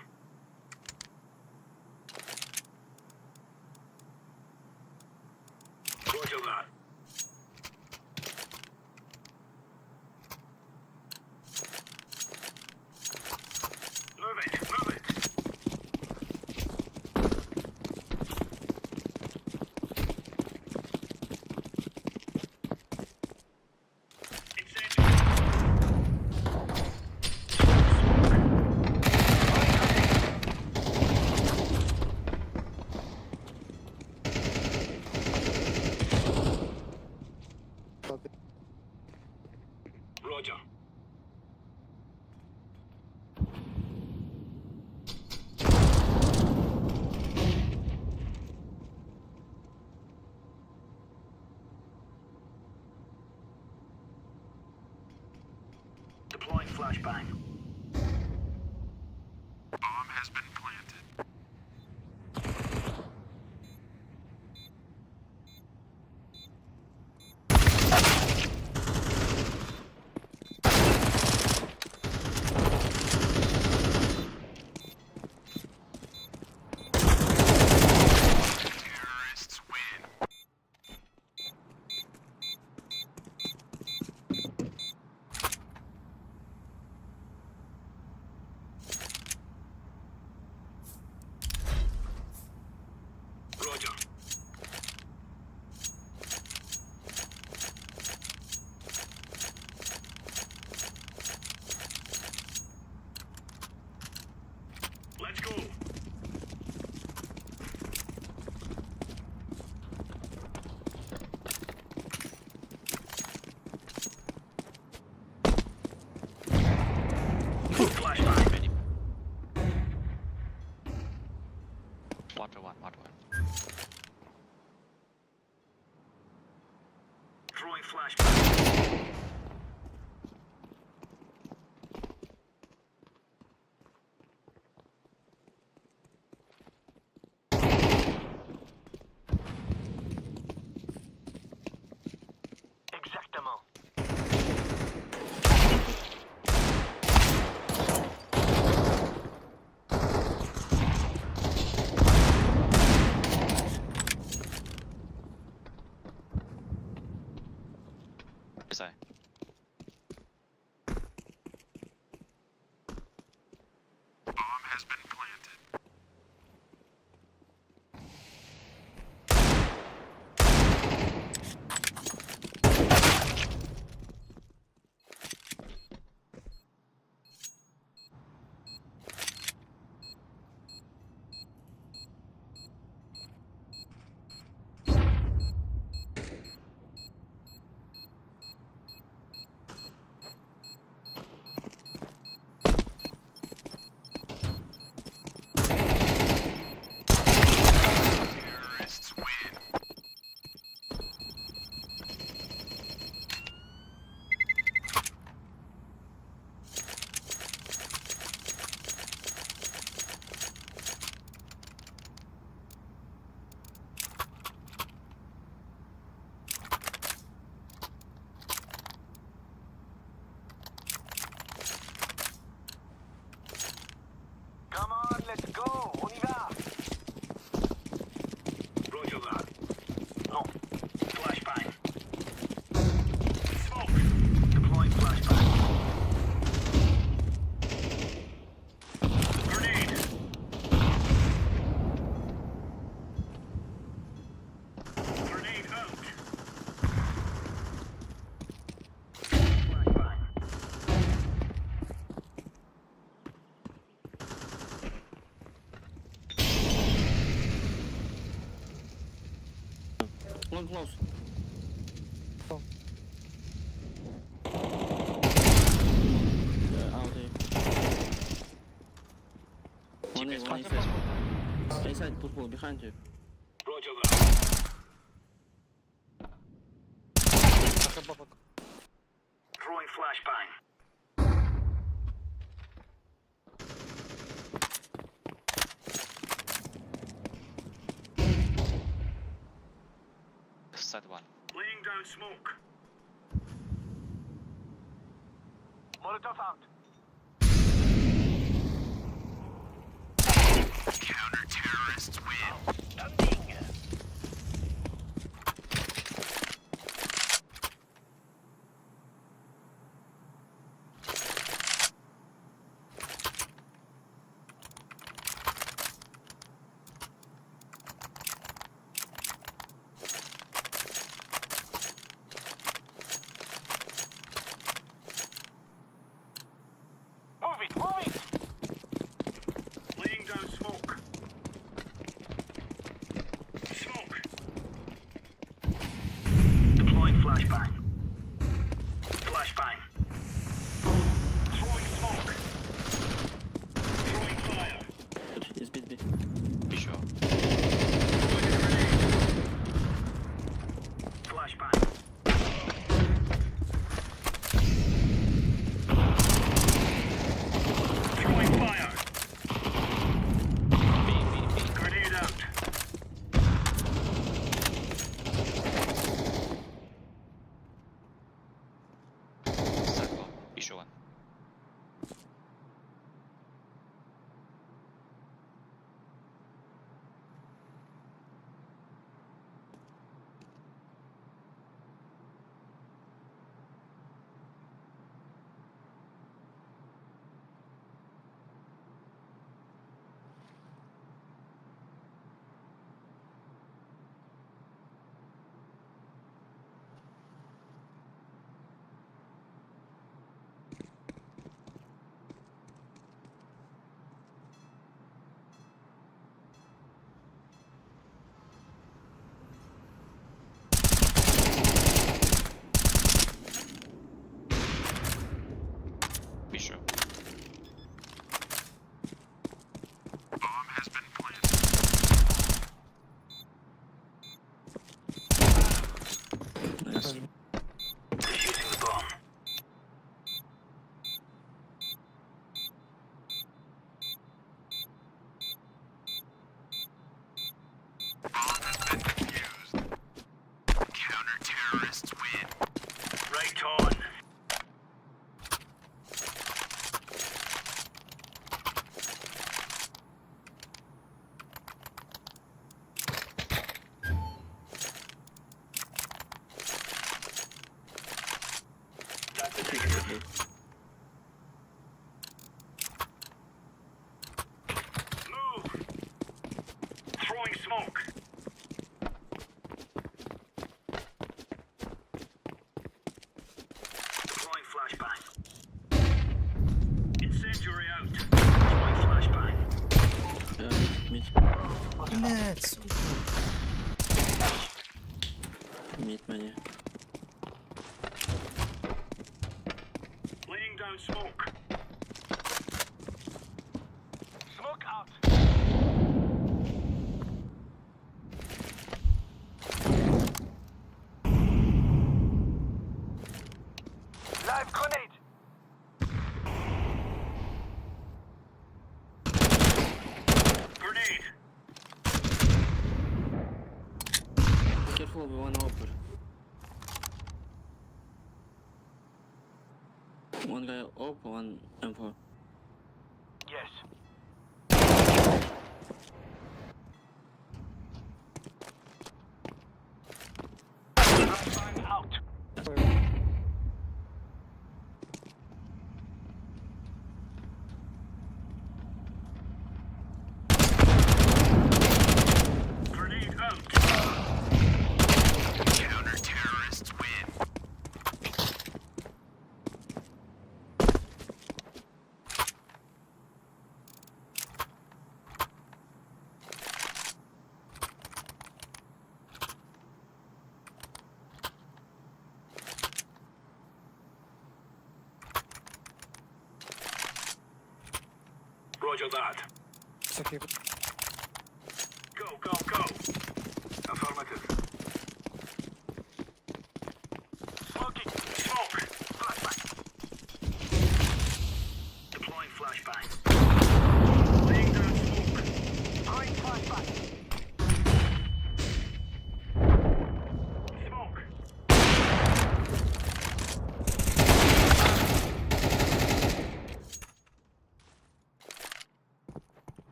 Roger that. Move it, move it. Roger. Deploying flashbang. Bomb has been planted. Terrorists win. Roger. Let's go. Flashbang. Water one, water one. Throwing flashbang. Exactement. Sorry. Bomb has been planted. Terrorists win. Come on, let's go. On y va. Roger that. No. Flashbang. Smoke. Deploying flashbang. Grenade. Grenade out. Flashbang. One close. Out here. One face. Inside, purple, behind you. Roger that. Throwing flashbang. Side one. Laying down smoke. Molotov out. Counter-terrorists win. Outstanding. Move it, move it! Laying down smoke. Smoke. Deploying flashbang. Flashbang. Throwing smoke. Throwing fire. It's bit. Еще. Flashbang. Throwing fire. Grenade out. Side one. Еще one. Еще. Nice. Defusing the bomb. Counter-terrorists win. Right on. That's a negative. Move. Throwing smoke. Deploying flashbang. Incendiary out. Deploying flashbang. Mid. Блять, Mid money. Laying down smoke. Smoke out. Live grenade. Grenade. Careful, we one upper. One guy up, one M4. Yes. Flashbang out. Grenade out. Counter-terrorists win. Roger that. It's okay. Go, go, go. Affirmative. Smoking. Smoke. Flashbang. Deploying flashbang. Laying down smoke. Throwing flashbang. Smoke.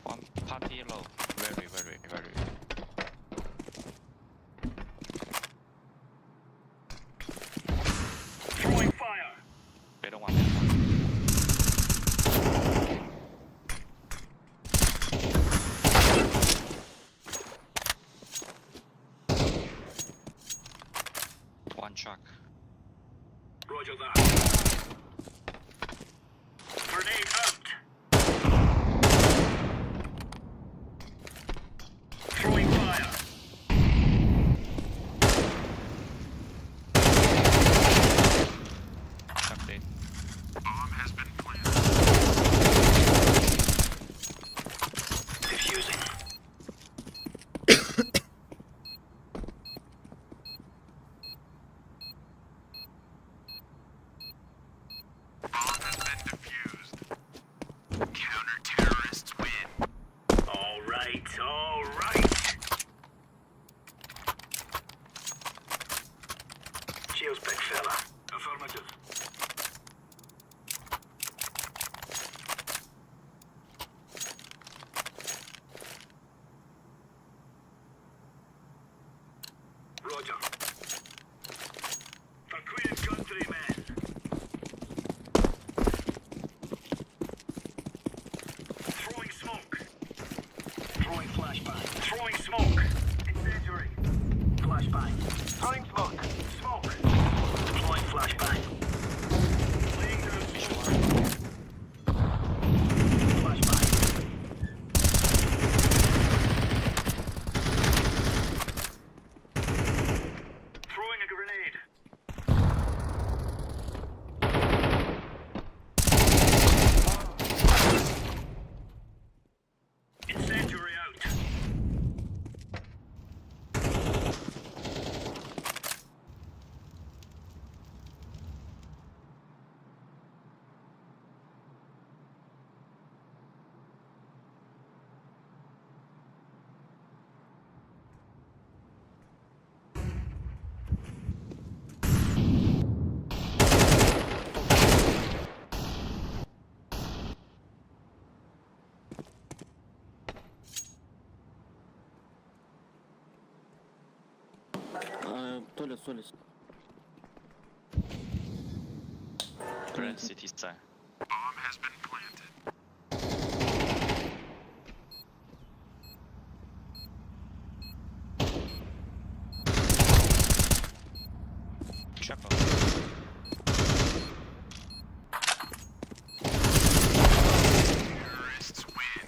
One party low. Very, very, very. Throwing fire. They don't want that one. One truck. Roger that. Grenade out. Throwing fire. Truck dead. Bomb has been planted. Diffusing. Bomb has been defused. Counter-terrorists win. All right, all right. Cheers, big fella. Affirmative. Roger. For Queen and countrymen. Throwing smoke. Throwing flashbang. Throwing smoke. Incendiary. Flashbang. Throwing smoke. Smoke. Throwing flashbang. Laying down smoke. Flashbang. Throwing a grenade. Incendiary out. Туалет. Grand City side. Bomb has been planted. Truck off. Terrorists win.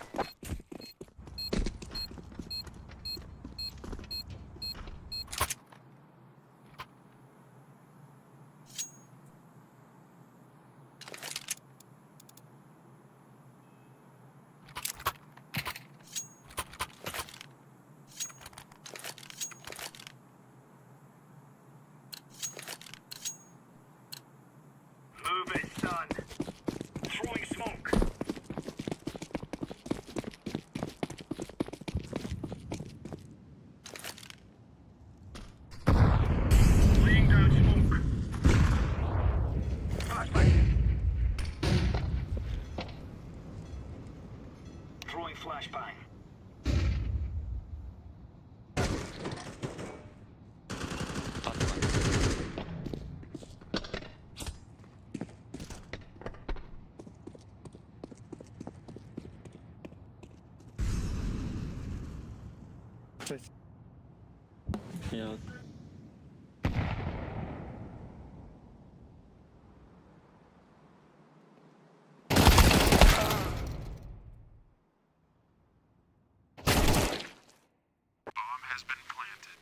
Move it, son. Throwing smoke. Laying down smoke. Flashbang. Throwing flashbang. Yeah. Bomb has been planted.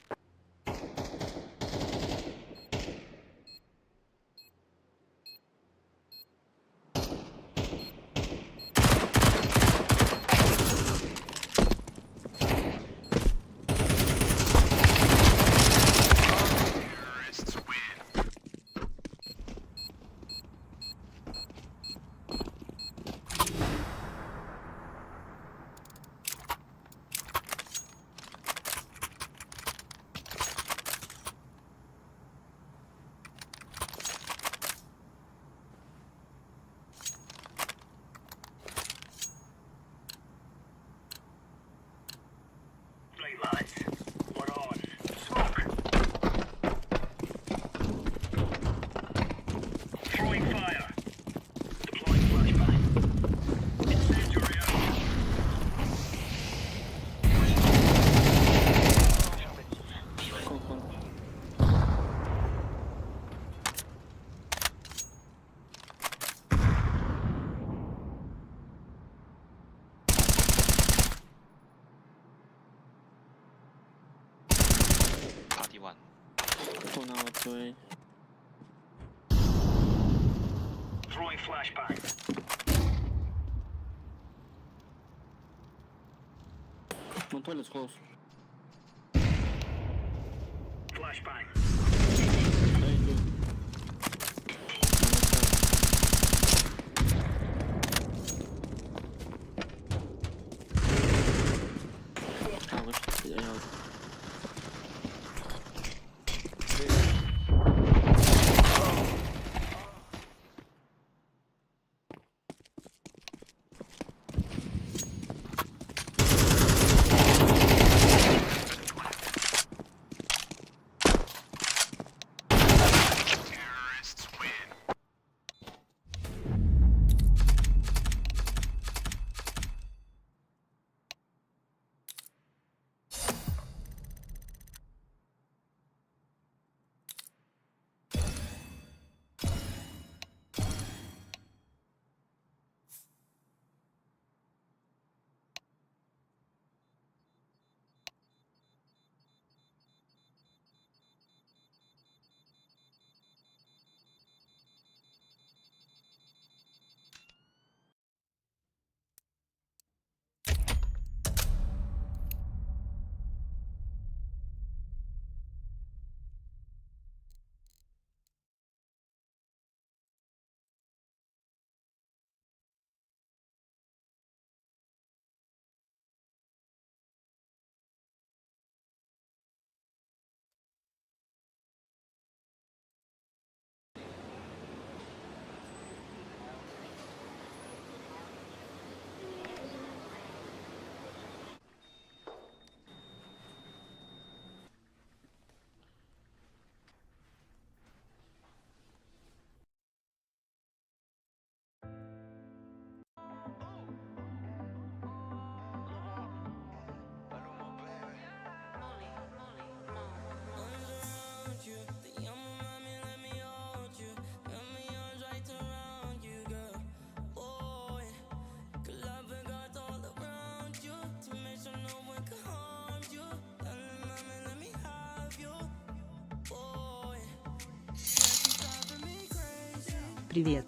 flashbang. One toilet's close. Flashbang. There you go. Pалыч, я Привет.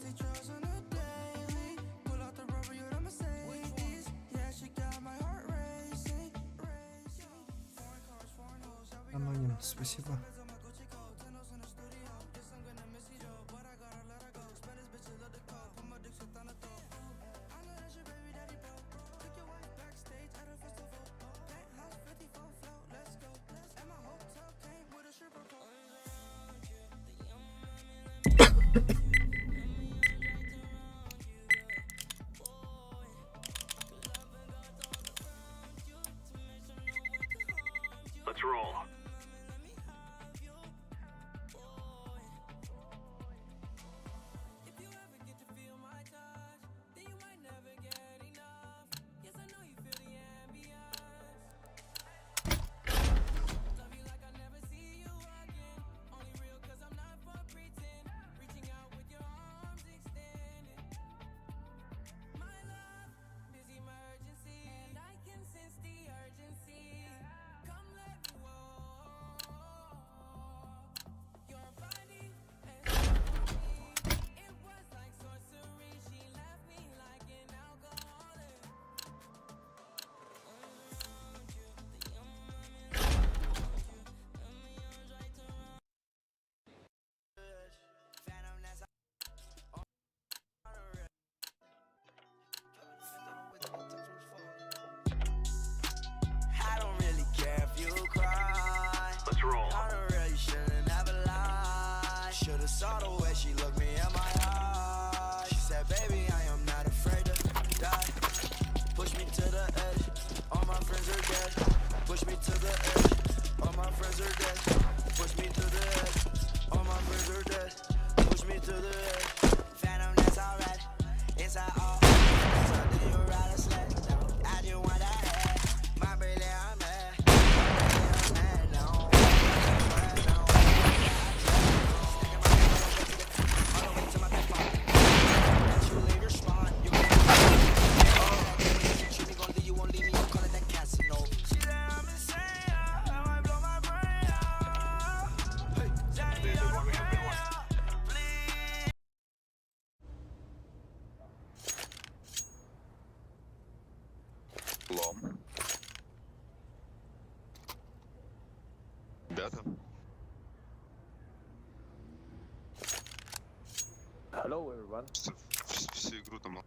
Аноним, спасибо. Let's roll. I don't really care if you cry. Let's roll. I don't really shouldn't have lied. Should've saw the way she looked me in my eyes. She said, baby, I am not afraid to die. Push me to the edge. All my friends are dead. Push me to the edge. All my friends are dead. Push me to the edge. All my friends are dead. Push me to the edge. Phantom, that's alright. Inside all. So do you ride a sled? I just want that head. My baby, I'm mad. I'm mad now. All the way to my back pocket. Let you leave your spot. You can't. Shoot me, gon' do you won't leave me. I'm calling that casino. She said I'm insane. I might blow my brain out. Hey, Johnny, on the brain out. Hello everyone. Всю игру там.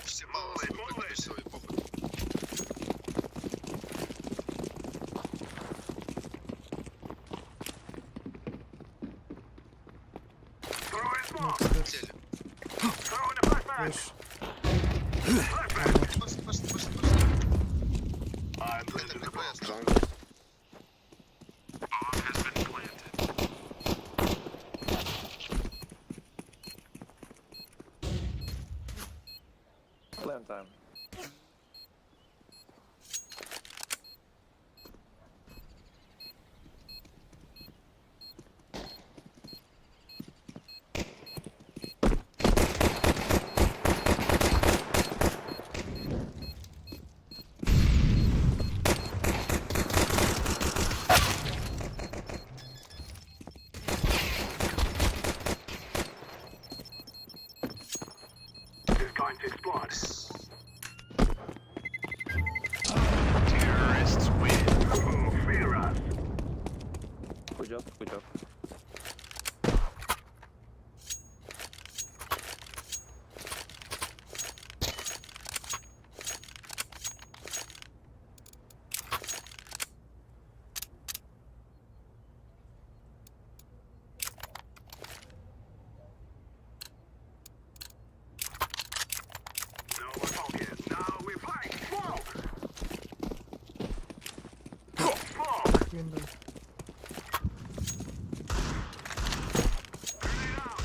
Все мало, так все и похуй. Теле. Выше. Пошли. Это МК, странно. Plan time. It's going to explode. Terrorists win. Oh, fear us. Good job, good job. No more talking. Now we fight. Smoke. Smoke. Window. Grenade out.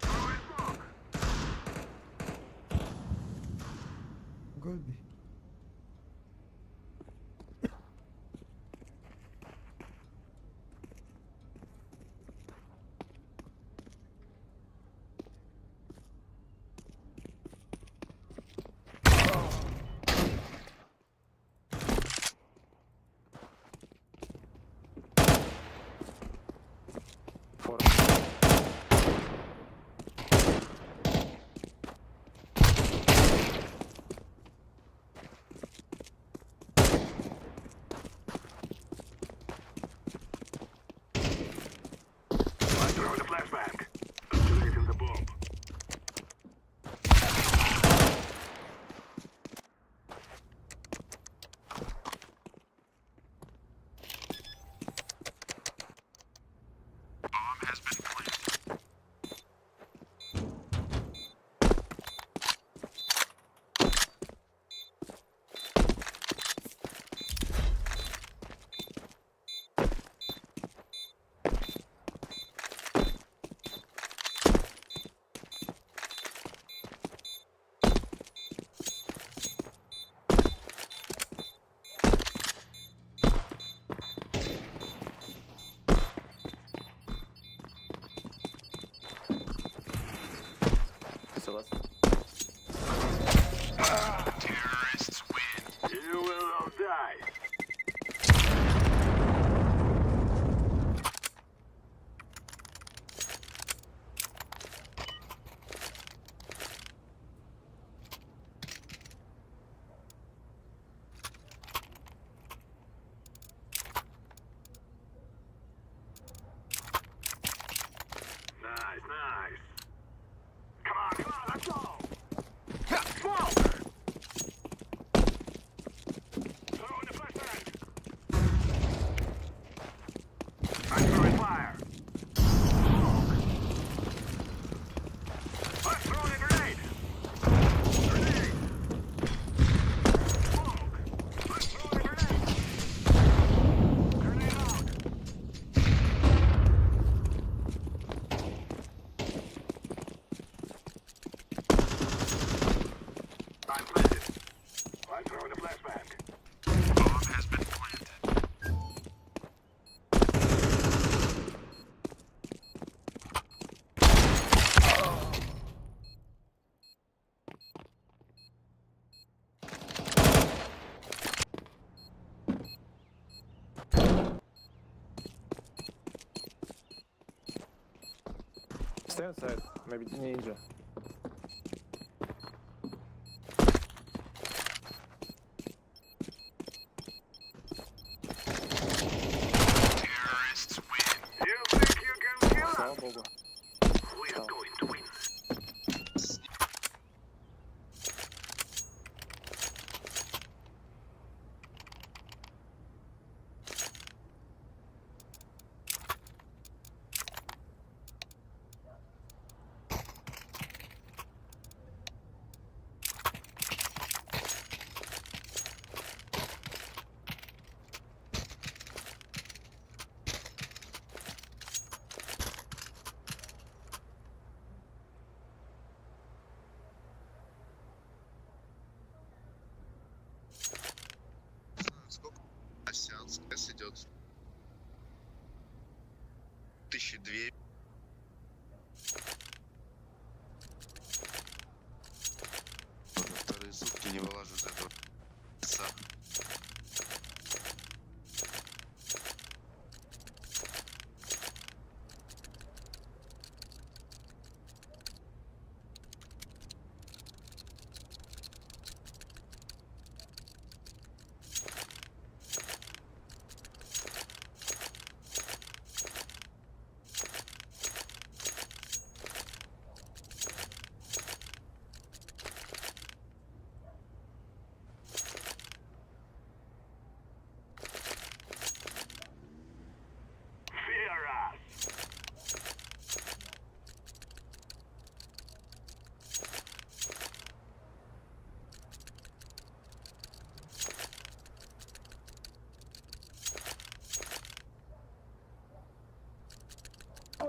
Throwing smoke. Gobi. For I throw the flashbang. Activating the bomb. Bomb has been planted. so let's Terrorists win. You will all die. Nice. Come on, let's go. Smoke. Throwing the flashbang. I'm throwing fire. Smoke. I'm throwing a grenade. Grenade. Smoke. I'm throwing a grenade. Grenade out. I'm planted. I'm throwing a flashbang. Bomb has been planted. stay inside. Maybe ninja. Выключить дверь. Вторые сутки не вылажу из этого.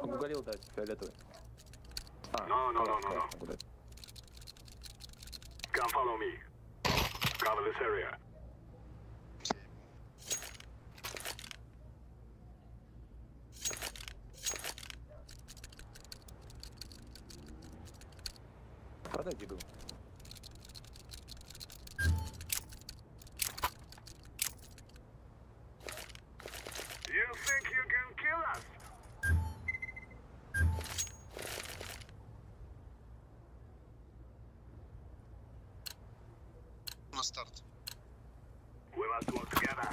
Угорел дать, фиолетовый. No. Come follow me. Cover this area. Подойди, был. You think you can kill us? На старт. We must work together.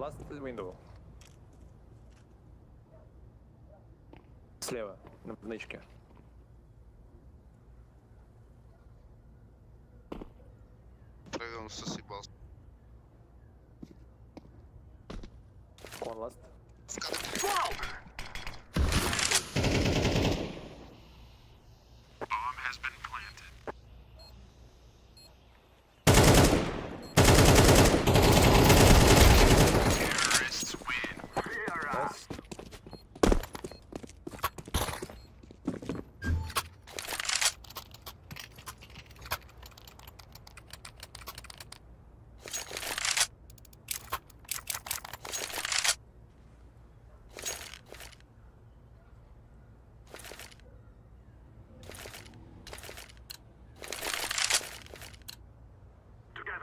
Last window. Слева, на нычке. Провел, сосыпался. Он last.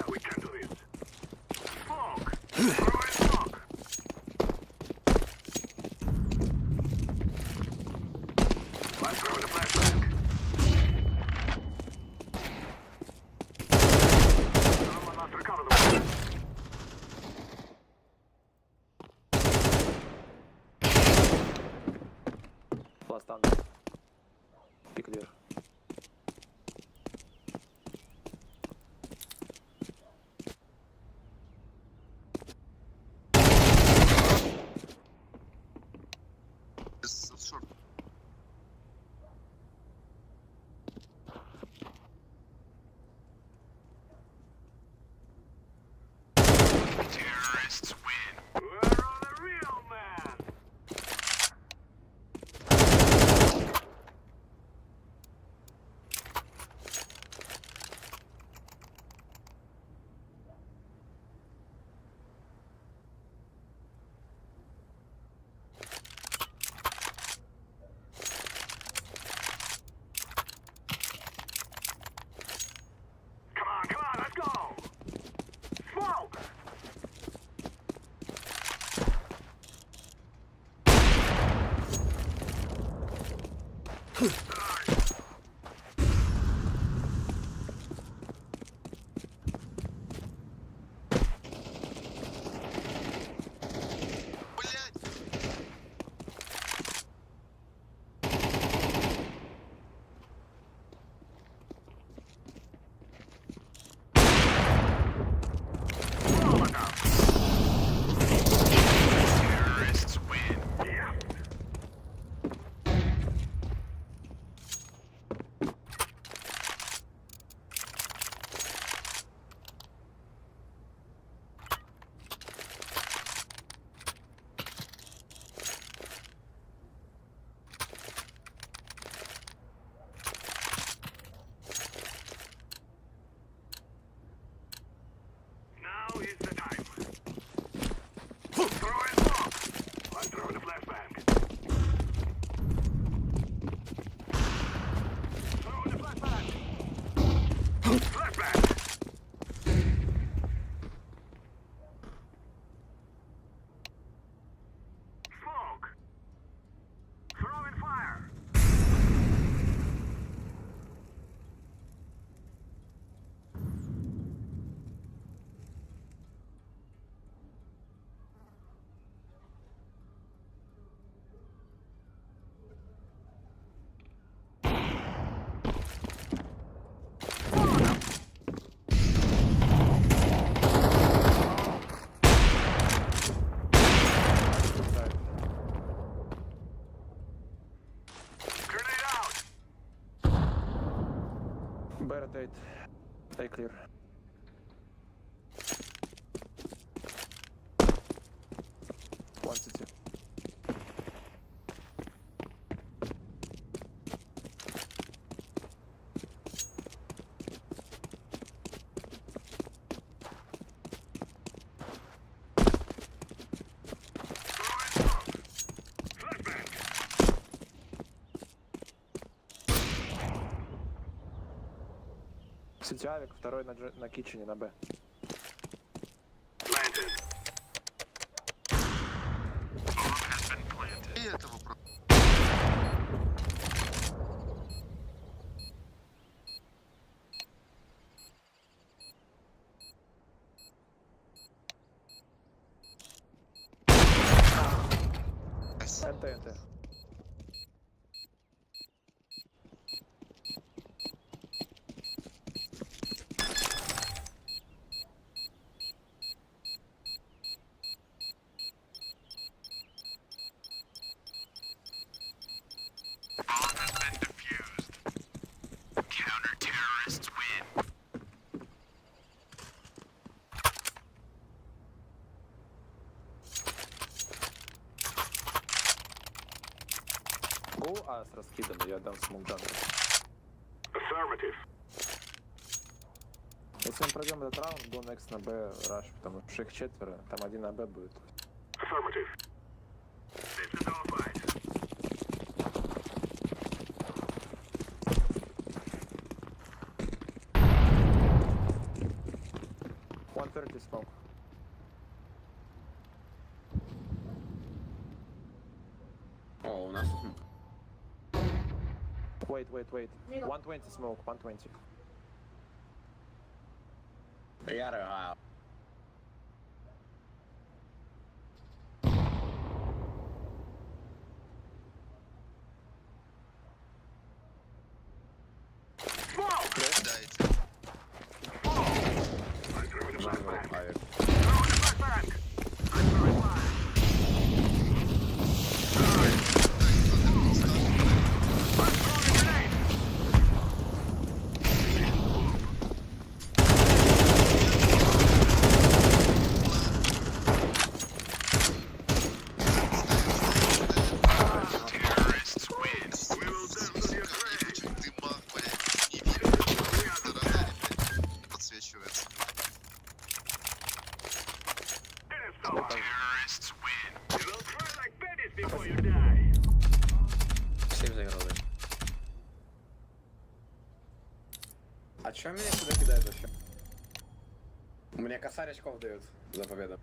We can do this. Smoke! Throw in smoke! Let's throw the flashback. Someone must recover the weapon. Last down. Пик вверх. We're on the real man! is the time. Throw in smoke. I'm throwing a flashbang. Throwing a flashbang. Flashbang. Smoke. Throwing fire. Grenade out. Rotate. Stay clear. One city. Сетявик, второй на китчене, на Б. И этого про... НТ. Go А с раскидом, я дам смокдан. Если мы пройдем этот раунд, go next на Б раш, потому что их четверо, там один на Б будет. One 30 smoke. О, у нас тут... Wait. 120 smoke, 120. Я рыгаю. Дайте. А чё меня сюда кидает вообще? Мне косарь очков дают за победу.